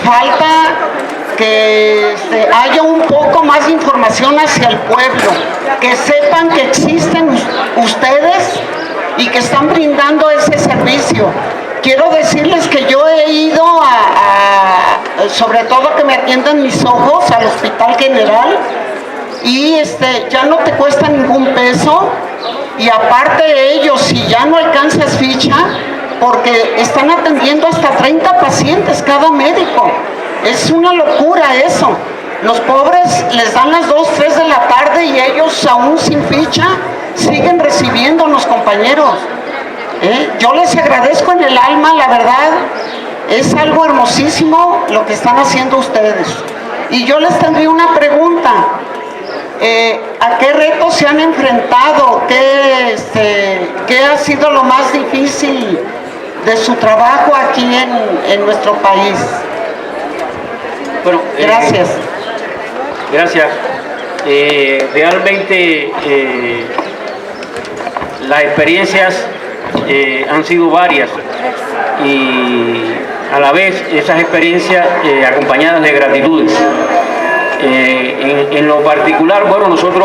falta que haya un poco más de información hacia el pueblo, que sepan que existen ustedes y que están brindando ese servicio. Quiero decirles que yo he ido sobre todo que me atiendan mis ojos al Hospital General y ya no te cuesta ningún peso, y aparte de ello, si ya no alcanzas ficha, porque están atendiendo hasta 30 pacientes cada médico. Es una locura eso. Los pobres les dan las 2, 3 de la tarde y ellos aún sin ficha siguen recibiéndonos, compañeros. Yo les agradezco en el alma, la verdad, es algo hermosísimo lo que están haciendo ustedes. Y yo les tendría una pregunta. ¿A qué retos se han enfrentado? ¿Qué ha sido lo más difícil de su trabajo aquí en nuestro país? Bueno, gracias. Gracias. Realmente las experiencias han sido varias y a la vez esas experiencias acompañadas de gratitudes. En lo particular, bueno, nosotros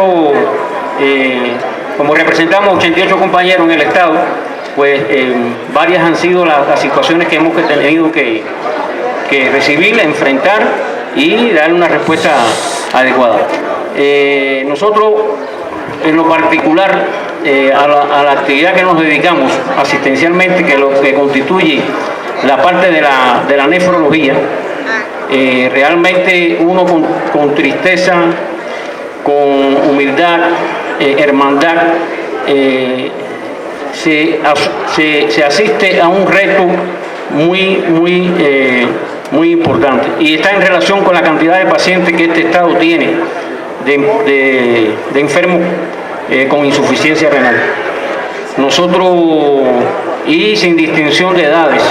como representamos 88 compañeros en el Estado, pues varias han sido las situaciones que hemos tenido que recibir, enfrentar y dar una respuesta adecuada. Nosotros, en lo particular, a la actividad que nos dedicamos asistencialmente, que lo que constituye la parte de la nefrología, realmente uno con tristeza, con humildad, hermandad, se asiste a un reto muy importante, y está en relación con la cantidad de pacientes que este estado tiene de enfermos con insuficiencia renal. Nosotros, y sin distinción de edades,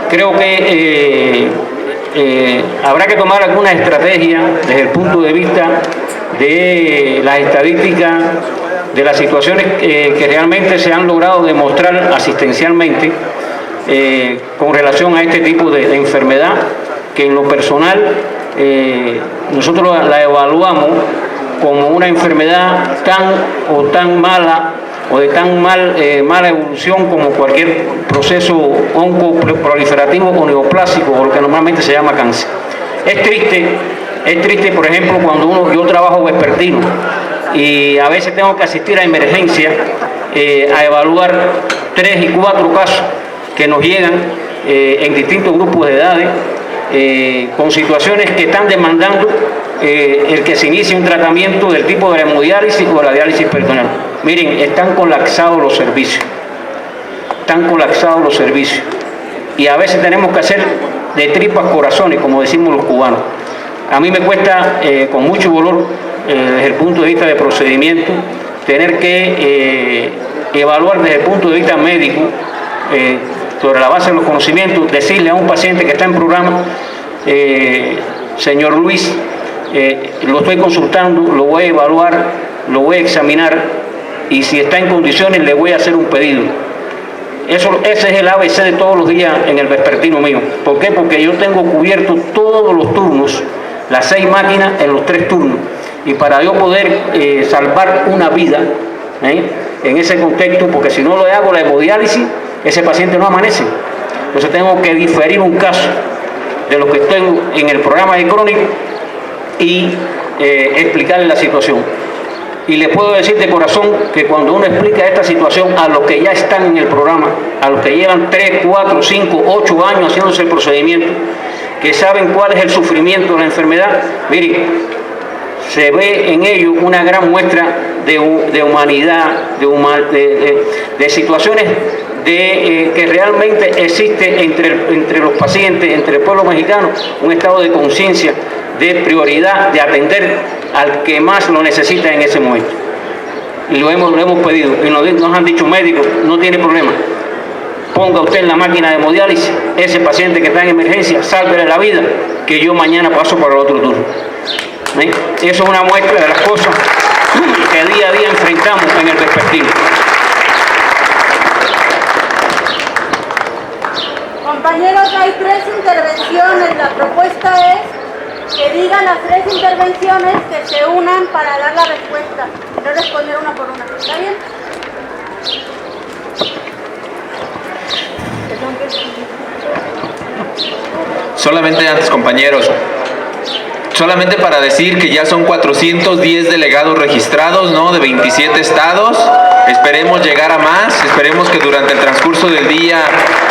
creo que habrá que tomar alguna estrategia desde el punto de vista de las estadísticas, de las situaciones que realmente se han logrado demostrar asistencialmente con relación a este tipo de enfermedad, que en lo personal nosotros la evaluamos como una enfermedad tan mala o de tan mala evolución como cualquier proceso oncoproliferativo o neoplásico, o lo que normalmente se llama cáncer. Es triste, por ejemplo, cuando yo trabajo vespertino y a veces tengo que asistir a emergencia a evaluar 3 y 4 casos que nos llegan en distintos grupos de edades, con situaciones que están demandando el que se inicie un tratamiento del tipo de la hemodiálisis o la diálisis peritoneal. Miren, están colapsados los servicios, y a veces tenemos que hacer de tripas corazones, como decimos los cubanos. A mí me cuesta con mucho dolor desde el punto de vista de procedimiento tener que evaluar desde el punto de vista médico, sobre la base de los conocimientos, decirle a un paciente que está en programa: señor Luis, lo estoy consultando, lo voy a evaluar, lo voy a examinar, y si está en condiciones le voy a hacer un pedido. Ese es el ABC de todos los días en el vespertino mío. ¿Por qué? Porque yo tengo cubierto todos los turnos, las 6 máquinas en los 3 turnos, y para yo poder salvar una vida en ese contexto, porque si no lo hago la hemodiálisis, ese paciente no amanece. Entonces tengo que diferir un caso de lo que estoy en el programa de crónico y explicarle la situación. Y le puedo decir de corazón que cuando uno explica esta situación a los que ya están en el programa, a los que llevan 3, 4, 5, 8 años haciéndose el procedimiento, que saben cuál es el sufrimiento de la enfermedad, miren, se ve en ello una gran muestra de humanidad, de situaciones que realmente existe entre los pacientes, entre el pueblo mexicano, un estado de conciencia, de prioridad, de atender al que más lo necesita en ese momento. Y lo hemos pedido, y nos han dicho: médicos, no tiene problema, ponga usted en la máquina de hemodiálisis ese paciente que está en emergencia, sálvele la vida, que yo mañana paso para el otro turno. Eso es una muestra de las cosas que día a día enfrentamos en el vespertino. Compañeros, hay 3 intervenciones. La propuesta es que digan las 3 intervenciones que se unan para dar la respuesta, no responder una por una. ¿Está bien? Solamente antes, compañeros, solamente para decir que ya son 410 delegados registrados, ¿no? De 27 estados. Esperemos llegar a más, esperemos que durante el transcurso del día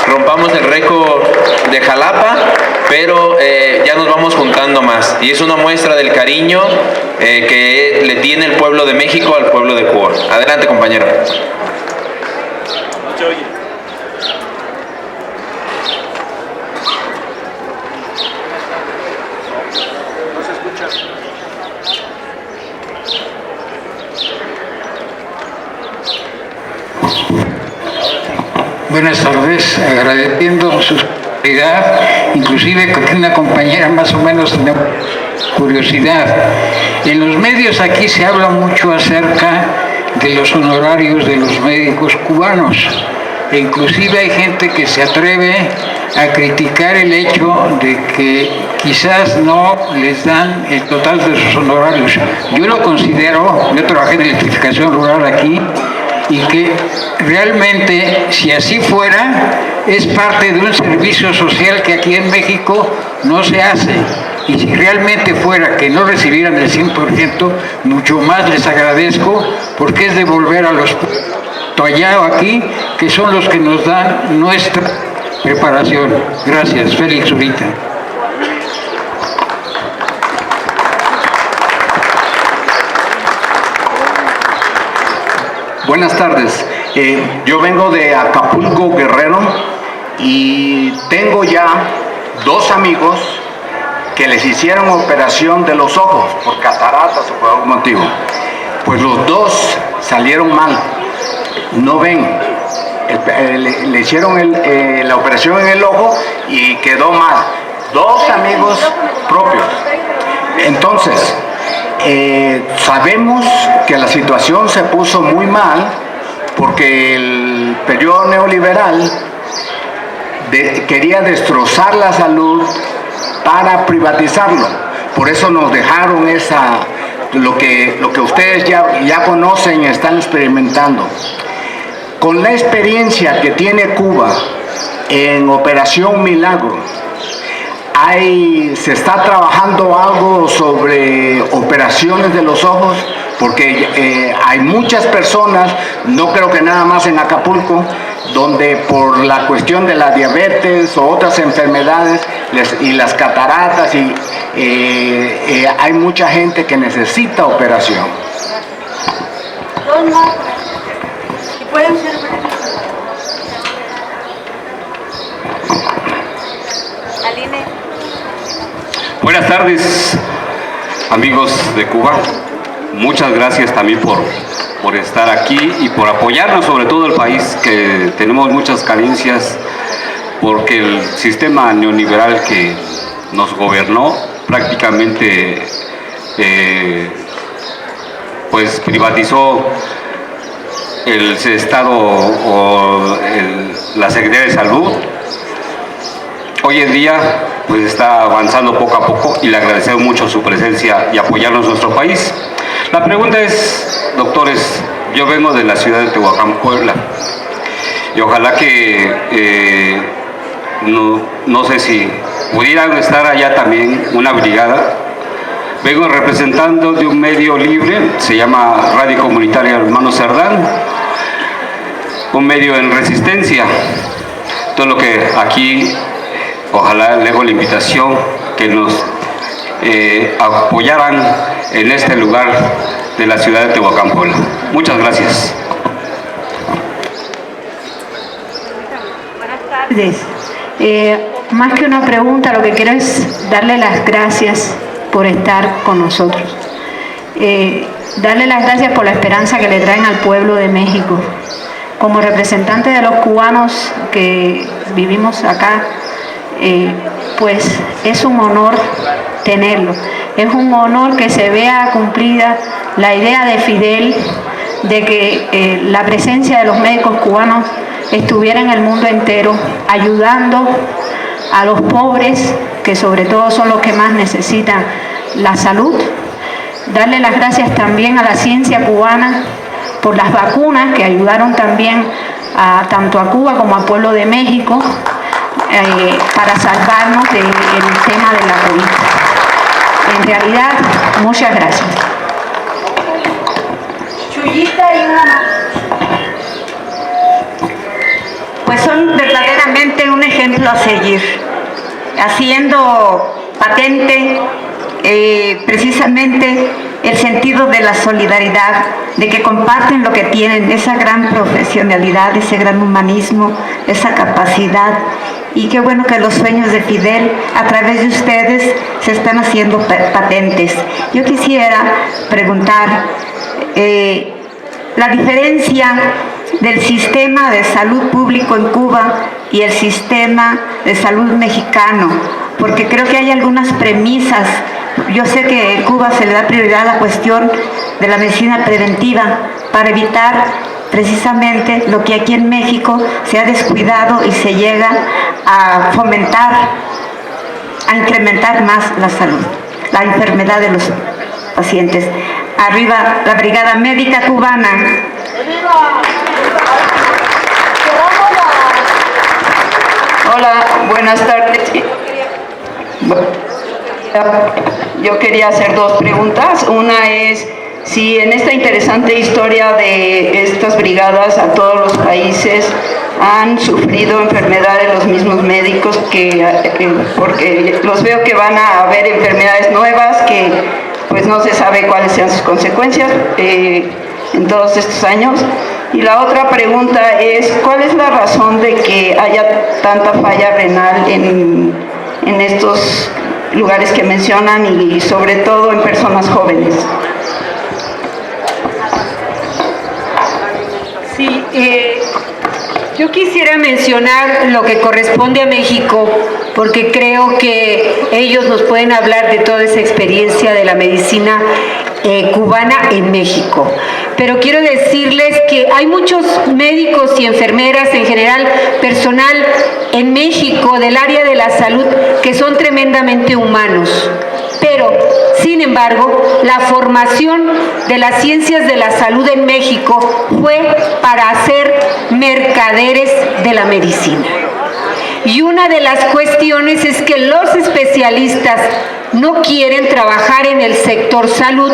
rompamos el récord de Jalapa, pero ya nos vamos juntando más. Y es una muestra del cariño que le tiene el pueblo de México al pueblo de Cuba. Adelante, compañero. Buenas tardes, agradeciendo su solidaridad, inclusive con una compañera más o menos de curiosidad. En los medios aquí se habla mucho acerca de los honorarios de los médicos cubanos, e inclusive hay gente que se atreve a criticar el hecho de que quizás no les dan el total de sus honorarios. Yo lo considero, yo trabajé en electrificación rural aquí, y que realmente, si así fuera, es parte de un servicio social que aquí en México no se hace. Y si realmente fuera que no recibieran el 100%, mucho más les agradezco, porque es devolver a los allá o aquí, que son los que nos dan nuestra preparación. Gracias, Félix Zurita. Buenas tardes, yo vengo de Acapulco, Guerrero, y tengo ya 2 amigos que les hicieron operación de los ojos por cataratas o por algún motivo. Pues los 2 salieron mal, no ven. Le hicieron la operación en el ojo y quedó mal. 2 amigos propios. Entonces, sabemos que la situación se puso muy mal porque el periodo neoliberal quería destrozar la salud para privatizarlo. Por eso nos dejaron lo que ustedes ya conocen y están experimentando. Con la experiencia que tiene Cuba en Operación Milagro, se está trabajando algo sobre operaciones de los ojos, porque hay muchas personas, no creo que nada más en Acapulco, donde por la cuestión de la diabetes o otras enfermedades y las cataratas, hay mucha gente que necesita operación. 2 más. ¿Y pueden ser breves? Aline. Buenas tardes, amigos de Cuba. Muchas gracias también por estar aquí y por apoyarnos, sobre todo el país, que tenemos muchas carencias porque el sistema neoliberal que nos gobernó prácticamente pues privatizó el Estado o la Secretaría de Salud. Hoy en día pues está avanzando poco a poco y le agradecemos mucho su presencia y apoyarnos en nuestro país. La pregunta es, doctores, yo vengo de la ciudad de Tehuacán, Puebla, y ojalá que no sé si pudieran estar allá también una brigada. Vengo representando de un medio libre, se llama Radio Comunitaria Hermano Cerdán, un medio en resistencia. Todo lo que aquí, ojalá le hago la invitación que nos apoyaran en este lugar de la ciudad de Tehuacán, Puebla. Muchas gracias. Buenas tardes. Más que una pregunta, lo que quiero es darle las gracias por estar con nosotros. Darle las gracias por la esperanza que le traen al pueblo de México. Como representante de los cubanos que vivimos acá, pues es un honor tenerlo. Es un honor que se vea cumplida la idea de Fidel de que la presencia de los médicos cubanos estuviera en el mundo entero, ayudando a los pobres, que sobre todo son los que más necesitan la salud. Darle las gracias también a la ciencia cubana por las vacunas que ayudaron también tanto a Cuba como al pueblo de México para salvarnos del tema de la COVID. En realidad, muchas gracias. Chuyita y una más. Pues son verdaderamente un ejemplo a seguir, haciendo patente precisamente el sentido de la solidaridad, de que comparten lo que tienen, esa gran profesionalidad, ese gran humanismo, esa capacidad. Y qué bueno que los sueños de Fidel a través de ustedes se están haciendo patentes. Yo quisiera preguntar la diferencia del sistema de salud público en Cuba y el sistema de salud mexicano, porque creo que hay algunas premisas. Yo sé que en Cuba se le da prioridad a la cuestión de la medicina preventiva para evitar precisamente lo que aquí en México se ha descuidado y se llega a fomentar, a incrementar más la salud, la enfermedad de los pacientes. Arriba la Brigada Médica Cubana. Hola, buenas tardes. Yo quería hacer dos preguntas. Una es si en esta interesante historia de estas brigadas a todos los países han sufrido enfermedades los mismos médicos, porque los veo que van a haber enfermedades nuevas que pues no se sabe cuáles sean sus consecuencias en todos estos años. Y la otra pregunta es, ¿cuál es la razón de que haya tanta falla renal en estos lugares que mencionan y sobre todo en personas jóvenes? Sí, yo quisiera mencionar lo que corresponde a México, porque creo que ellos nos pueden hablar de toda esa experiencia de la medicina cubana en México. Pero quiero decirles que hay muchos médicos y enfermeras, en general personal en México del área de la salud, que son tremendamente humanos. Pero, sin embargo, la formación de las ciencias de la salud en México fue para ser mercaderes de la medicina. Y una de las cuestiones es que los especialistas no quieren trabajar en el sector salud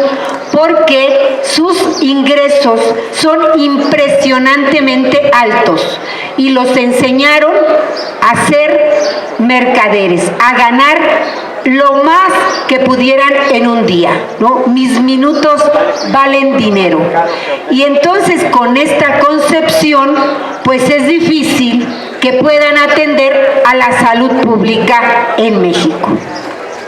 porque sus ingresos son impresionantemente altos y los enseñaron a ser mercaderes, a ganar lo más que pudieran en un día, ¿no? Mis minutos valen dinero. Y entonces con esta concepción, pues es difícil que puedan atender a la salud pública en México.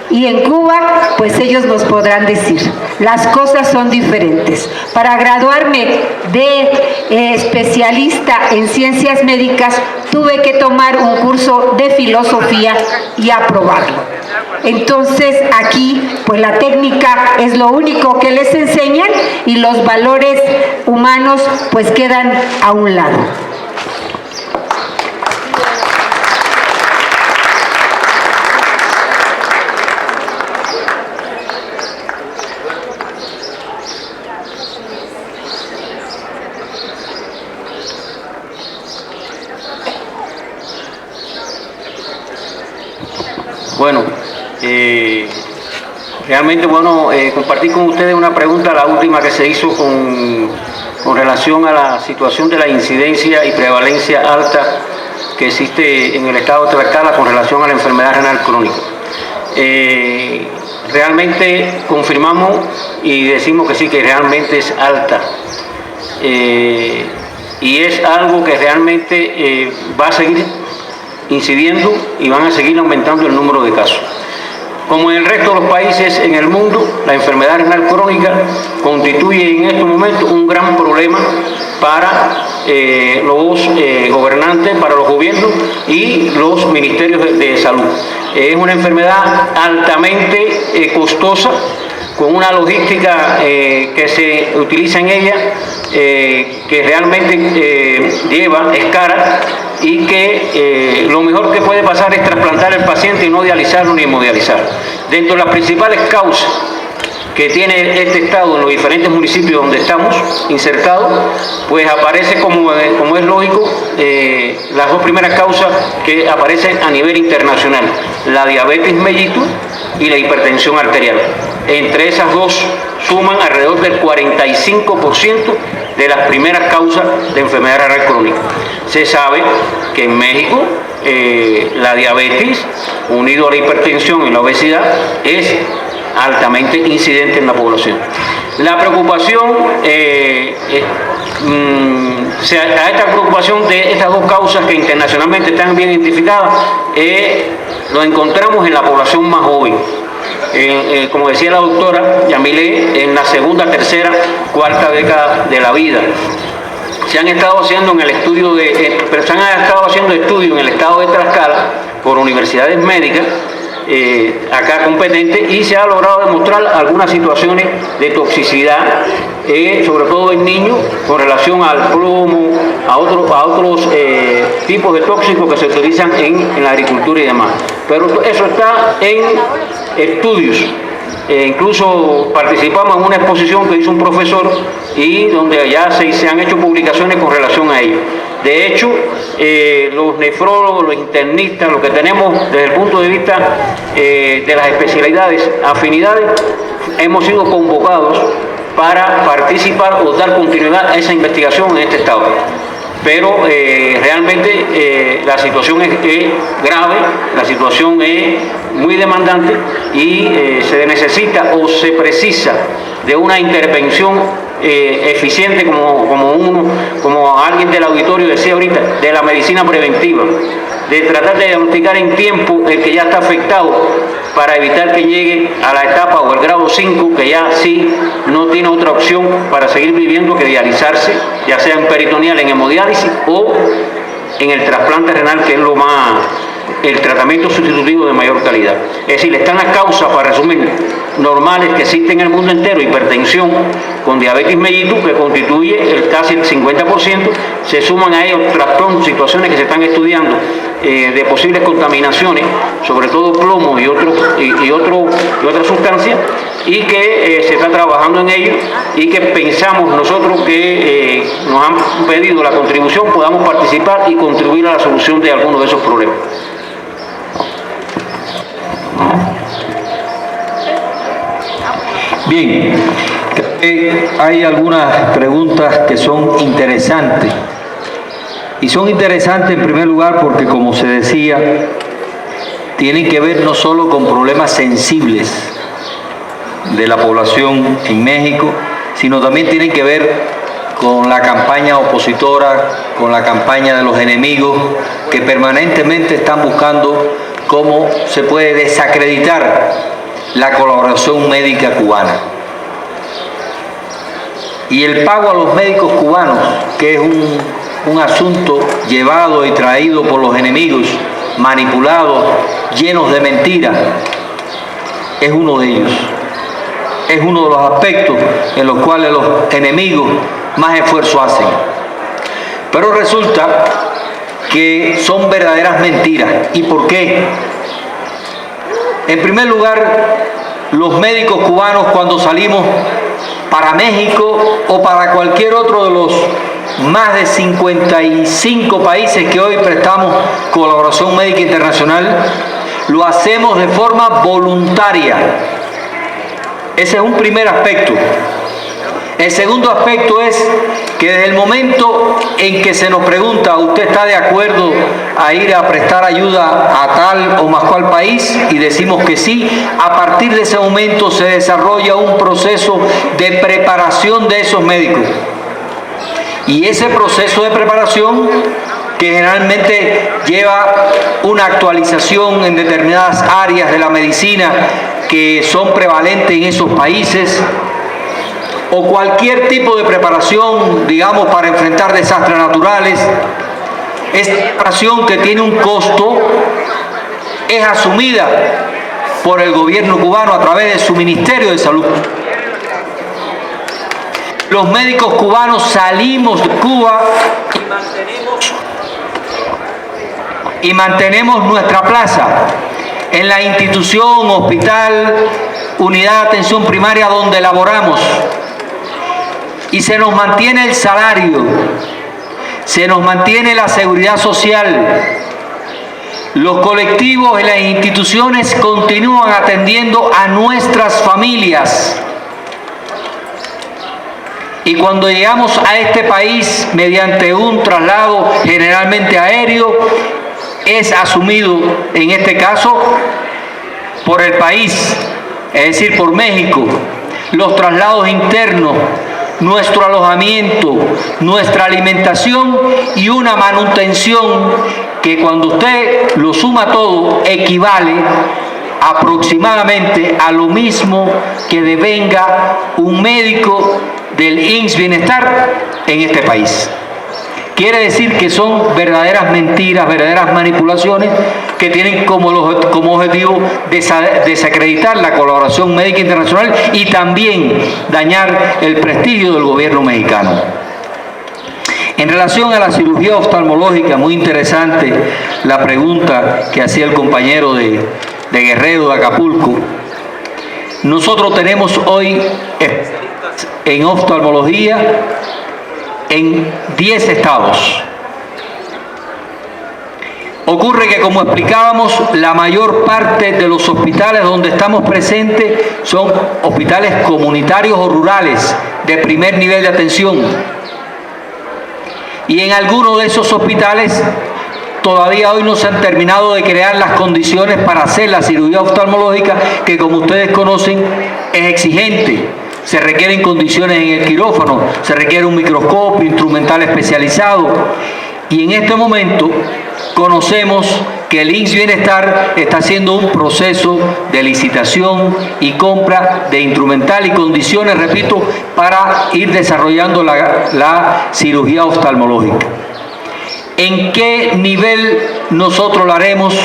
Y en Cuba, pues ellos nos podrán decir, las cosas son diferentes. Para graduarme de especialista en ciencias médicas, tuve que tomar un curso de filosofía y aprobarlo. Entonces aquí, pues la técnica es lo único que les enseñan y los valores humanos pues quedan a un lado. Bueno, realmente bueno compartir con ustedes una pregunta, la última que se hizo con relación a la situación de la incidencia y prevalencia alta que existe en el estado de Tlaxcala con relación a la enfermedad renal crónica. Realmente confirmamos y decimos que sí, que realmente es alta. Y es algo que realmente va a seguir incidiendo y van a seguir aumentando el número de casos. Como en el resto de los países en el mundo, la enfermedad renal crónica constituye en estos momentos un gran problema para los gobernantes, para los gobiernos y los ministerios de salud. Es una enfermedad altamente costosa, con una logística que se utiliza en ella, que realmente es cara, y que lo mejor que puede pasar es trasplantar al paciente y no dializarlo ni hemodializar. Dentro de las principales causas que tiene este estado en los diferentes municipios donde estamos insertados, pues aparece, como es lógico, las dos primeras causas que aparecen a nivel internacional: la diabetes mellitus y la hipertensión arterial. Entre esas dos suman alrededor del 45% de las primeras causas de enfermedad renal crónica. Se sabe que en México la diabetes, unido a la hipertensión y la obesidad, es altamente incidente en la población. La preocupación, a esta preocupación de estas dos causas que internacionalmente están bien identificadas, lo encontramos en la población más joven. Como decía la doctora Yamile, en la segunda, tercera, cuarta década de la vida. Se han estado haciendo estudios en el estado de Tlaxcala por universidades médicas acá competentes, y se ha logrado demostrar algunas situaciones de toxicidad, sobre todo en niños, con relación al plomo, a otros tipos de tóxicos que se utilizan en la agricultura y demás. Pero eso está en estudios. Incluso participamos en una exposición que hizo un profesor, y donde ya se han hecho publicaciones con relación a ello. De hecho, los nefrólogos, los internistas, lo que tenemos desde el punto de vista de las especialidades, afinidades, hemos sido convocados para participar o dar continuidad a esa investigación en este estado. Pero realmente la situación es grave, la situación es muy demandante, y se necesita o se precisa de una intervención eficiente, como alguien del auditorio decía ahorita, de la medicina preventiva, de tratar de diagnosticar en tiempo el que ya está afectado, para evitar que llegue a la etapa o el grado 5, que ya sí no tiene otra opción para seguir viviendo que dializarse, ya sea en peritoneal, en hemodiálisis, o en el trasplante renal, que es el tratamiento sustitutivo de mayor calidad. Es decir, están las causas, para resumir, normales que existen en el mundo entero: hipertensión con diabetes mellitus, que constituye casi el 50%, se suman a ellos trastornos, situaciones que se están estudiando de posibles contaminaciones, sobre todo plomo y otras sustancias, y que se está trabajando en ello, y que pensamos nosotros que nos han pedido la contribución, podamos participar y contribuir a la solución de algunos de esos problemas. Bien, hay algunas preguntas que son interesantes. Y son interesantes en primer lugar porque, como se decía, tienen que ver no solo con problemas sensibles de la población en México, sino también tienen que ver con la campaña opositora, con la campaña de los enemigos, que permanentemente están buscando cómo se puede desacreditar la colaboración médica cubana. Y el pago a los médicos cubanos, que es un asunto llevado y traído por los enemigos, manipulados, llenos de mentiras, es uno de ellos. Es uno de los aspectos en los cuales los enemigos más esfuerzo hacen. Pero resulta que son verdaderas mentiras. ¿Y por qué? En primer lugar, los médicos cubanos, cuando salimos para México o para cualquier otro de los más de 55 países que hoy prestamos colaboración médica internacional, lo hacemos de forma voluntaria. Ese es un primer aspecto. El segundo aspecto es que desde el momento en que se nos pregunta, ¿usted está de acuerdo a ir a prestar ayuda a tal o más cual país? Y decimos que sí, a partir de ese momento se desarrolla un proceso de preparación de esos médicos. Y ese proceso de preparación, que generalmente lleva una actualización en determinadas áreas de la medicina que son prevalentes en esos países, o cualquier tipo de preparación, digamos, para enfrentar desastres naturales, esta preparación que tiene un costo es asumida por el gobierno cubano a través de su Ministerio de Salud. Los médicos cubanos salimos de Cuba y mantenemos nuestra plaza en la institución, hospital, unidad de atención primaria donde laboramos, y se nos mantiene el salario, se nos mantiene la seguridad social. Los colectivos y las instituciones continúan atendiendo a nuestras familias. Y cuando llegamos a este país mediante un traslado generalmente aéreo, es asumido en este caso por el país, es decir, por México, los traslados internos, nuestro alojamiento, nuestra alimentación y una manutención que cuando usted lo suma todo equivale aproximadamente a lo mismo que devenga un médico del INS Bienestar en este país. Quiere decir que son verdaderas mentiras, verdaderas manipulaciones que tienen como objetivo desacreditar la colaboración médica internacional y también dañar el prestigio del gobierno mexicano. En relación a la cirugía oftalmológica, muy interesante la pregunta que hacía el compañero de Guerrero, de Acapulco. Nosotros tenemos hoy en oftalmología en 10 estados. Ocurre que, como explicábamos, la mayor parte de los hospitales donde estamos presentes son hospitales comunitarios o rurales de primer nivel de atención. Y en algunos de esos hospitales todavía hoy no se han terminado de crear las condiciones para hacer la cirugía oftalmológica, que como ustedes conocen es exigente. Se requieren condiciones en el quirófano, se requiere un microscopio, instrumental especializado. Y en este momento conocemos que el INS Bienestar está haciendo un proceso de licitación y compra de instrumental y condiciones, repito, para ir desarrollando la cirugía oftalmológica. ¿En qué nivel nosotros lo haremos?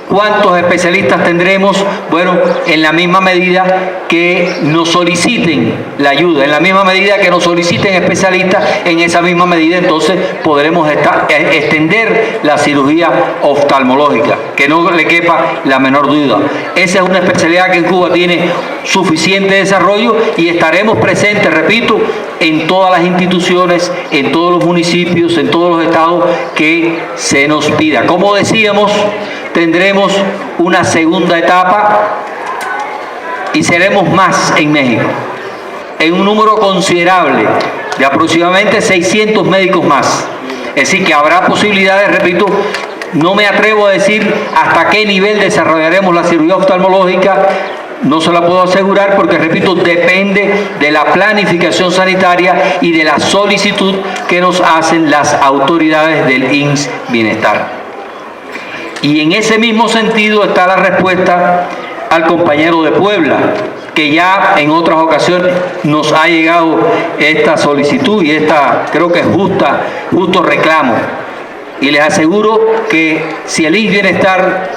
¿Cuántos especialistas tendremos? Bueno, en la misma medida que nos soliciten la ayuda, en la misma medida que nos soliciten especialistas, en esa misma medida entonces podremos extender la cirugía oftalmológica, que no le quepa la menor duda. Esa es una especialidad que en Cuba tiene suficiente desarrollo y estaremos presentes, repito, en todas las instituciones, en todos los municipios, en todos los estados que se nos pida. Como decíamos, tendremos una segunda etapa y seremos más en México, en un número considerable de aproximadamente 600 médicos más. Es decir, que habrá posibilidades, repito, no me atrevo a decir hasta qué nivel desarrollaremos la cirugía oftalmológica, no se la puedo asegurar porque, repito, depende de la planificación sanitaria y de la solicitud que nos hacen las autoridades del INS Bienestar. Y en ese mismo sentido está la respuesta al compañero de Puebla, que ya en otras ocasiones nos ha llegado esta solicitud y esta, creo que es justo reclamo. Y les aseguro que si el INS Bienestar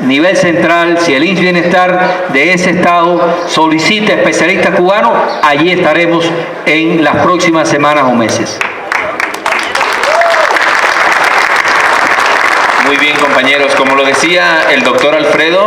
nivel central, si el INS Bienestar de ese estado solicita especialistas cubanos, allí estaremos en las próximas semanas o meses. Muy bien, compañeros, como lo decía el doctor Alfredo,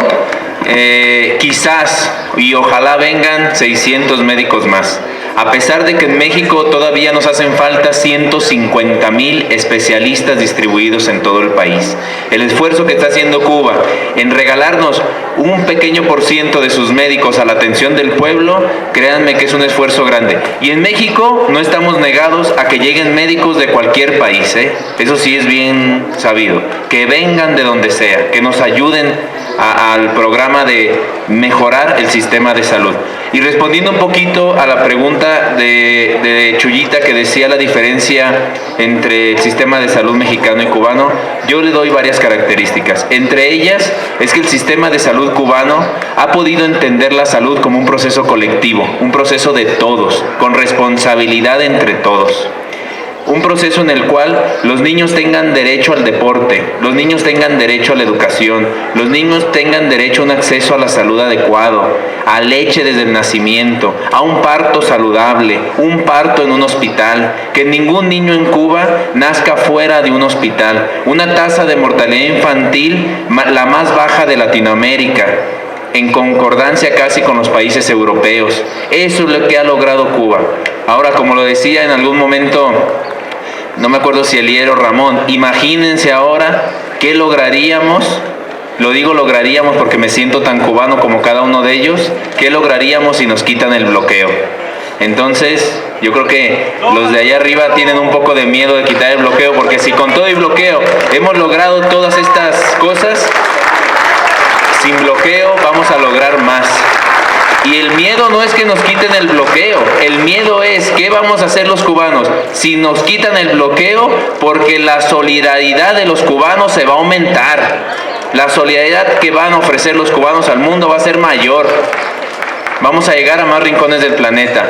quizás y ojalá vengan 600 médicos más. A pesar de que en México todavía nos hacen falta 150,000 especialistas distribuidos en todo el país. El esfuerzo que está haciendo Cuba en regalarnos un pequeño % de sus médicos a la atención del pueblo, créanme que es un esfuerzo grande. Y en México no estamos negados a que lleguen médicos de cualquier país, Eso sí es bien sabido. Que vengan de donde sea, que nos ayuden al programa de mejorar el sistema de salud. Y respondiendo un poquito a la pregunta de Chuyita, que decía la diferencia entre el sistema de salud mexicano y cubano, yo le doy varias características. Entre ellas es que el sistema de salud cubano ha podido entender la salud como un proceso colectivo, un proceso de todos, con responsabilidad entre todos. Un proceso en el cual los niños tengan derecho al deporte, los niños tengan derecho a la educación, los niños tengan derecho a un acceso a la salud adecuado, a leche desde el nacimiento, a un parto saludable, un parto en un hospital, que ningún niño en Cuba nazca fuera de un hospital, una tasa de mortalidad infantil la más baja de Latinoamérica, en concordancia casi con los países europeos. Eso es lo que ha logrado Cuba. Ahora, como lo decía en algún momento, no me acuerdo si Elier o Ramón, imagínense ahora qué lograríamos, lo digo lograríamos porque me siento tan cubano como cada uno de ellos, qué lograríamos si nos quitan el bloqueo. Entonces, yo creo que los de allá arriba tienen un poco de miedo de quitar el bloqueo, porque si con todo el bloqueo hemos logrado todas estas cosas, sin bloqueo vamos a lograr más. Y el miedo no es que nos quiten el bloqueo, el miedo es ¿qué vamos a hacer los cubanos si nos quitan el bloqueo? Porque la solidaridad de los cubanos se va a aumentar. La solidaridad que van a ofrecer los cubanos al mundo va a ser mayor. Vamos a llegar a más rincones del planeta.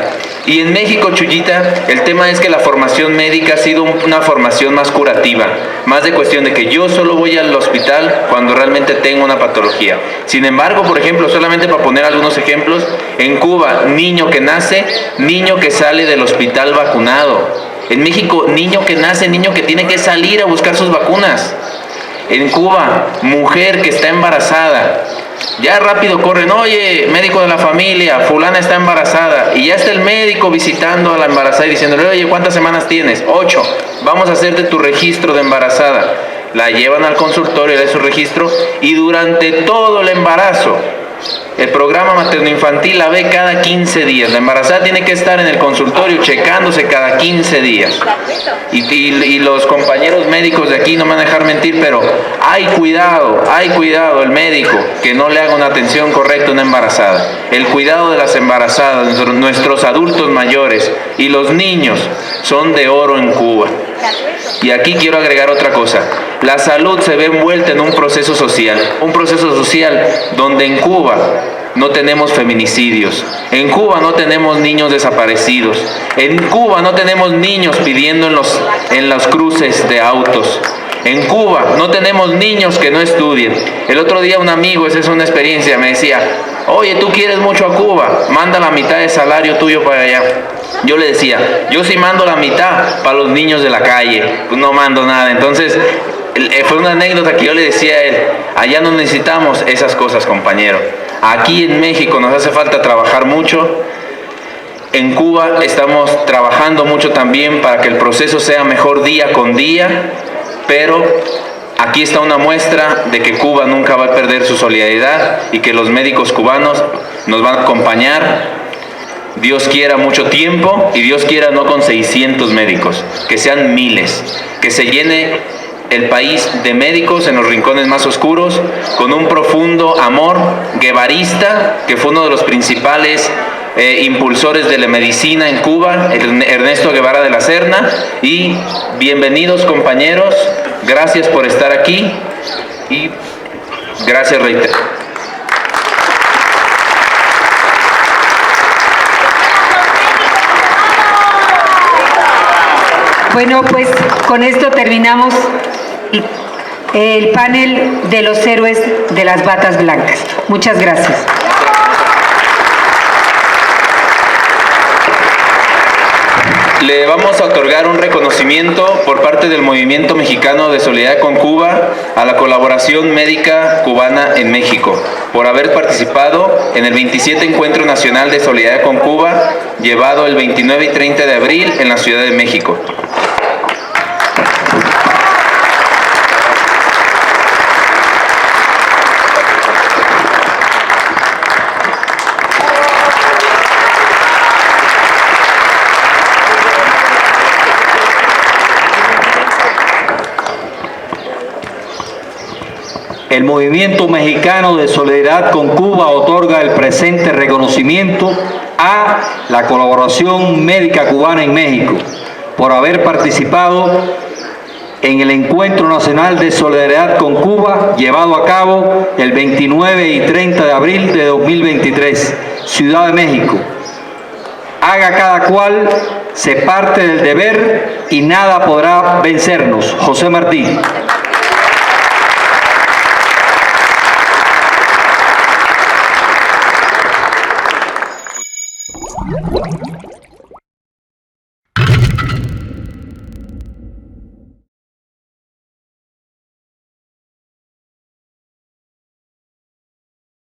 Y en México, Chuyita, el tema es que la formación médica ha sido una formación más curativa, más de cuestión de que yo solo voy al hospital cuando realmente tengo una patología. Sin embargo, por ejemplo, solamente para poner algunos ejemplos, en Cuba, niño que nace, niño que sale del hospital vacunado. En México, niño que nace, niño que tiene que salir a buscar sus vacunas. En Cuba, mujer que está embarazada, ya rápido corren, oye, médico de la familia, fulana está embarazada, y ya está el médico visitando a la embarazada y diciéndole, oye, ¿cuántas semanas tienes? 8, vamos a hacerte tu registro de embarazada. La llevan al consultorio, le dan su registro, y durante todo el embarazo, el programa materno-infantil la ve cada 15 días. La embarazada tiene que estar en el consultorio checándose cada 15 días. Y los compañeros médicos de aquí no me van a dejar mentir, pero hay cuidado el médico que no le haga una atención correcta a una embarazada. El cuidado de las embarazadas, nuestros adultos mayores y los niños son de oro en Cuba. Y aquí quiero agregar otra cosa. La salud se ve envuelta en un proceso social donde en Cuba no tenemos feminicidios, en Cuba no tenemos niños desaparecidos, en Cuba no tenemos niños pidiendo en los cruces de autos, en Cuba no tenemos niños que no estudien. El otro día un amigo, esa es una experiencia, me decía, oye, tú quieres mucho a Cuba, manda la mitad de salario tuyo para allá. Yo le decía, yo sí mando la mitad para los niños de la calle, no mando nada. Entonces, fue una anécdota que yo le decía a él, allá no necesitamos esas cosas, compañero. Aquí en México nos hace falta trabajar mucho. En Cuba estamos trabajando mucho también para que el proceso sea mejor día con día, pero aquí está una muestra de que Cuba nunca va a perder su solidaridad y que los médicos cubanos nos van a acompañar. Dios quiera mucho tiempo y Dios quiera no con 600 médicos, que sean miles, que se llene el país de médicos en los rincones más oscuros, con un profundo amor guevarista, que fue uno de los principales impulsores de la medicina en Cuba, Ernesto Guevara de la Serna. Y bienvenidos, compañeros, gracias por estar aquí y gracias, reitero. Bueno, pues con esto terminamos el panel de los héroes de las batas blancas. Muchas gracias. Le vamos a otorgar un reconocimiento por parte del Movimiento Mexicano de Solidaridad con Cuba a la colaboración médica cubana en México, por haber participado en el 27 Encuentro Nacional de Solidaridad con Cuba, llevado el 29 y 30 de abril en la Ciudad de México. el Movimiento Mexicano de Solidaridad con Cuba otorga el presente reconocimiento a la colaboración médica cubana en México por haber participado en el Encuentro Nacional de Solidaridad con Cuba llevado a cabo el 29 y 30 de abril de 2023, Ciudad de México. Haga cada cual se parte del deber y nada podrá vencernos. José Martí.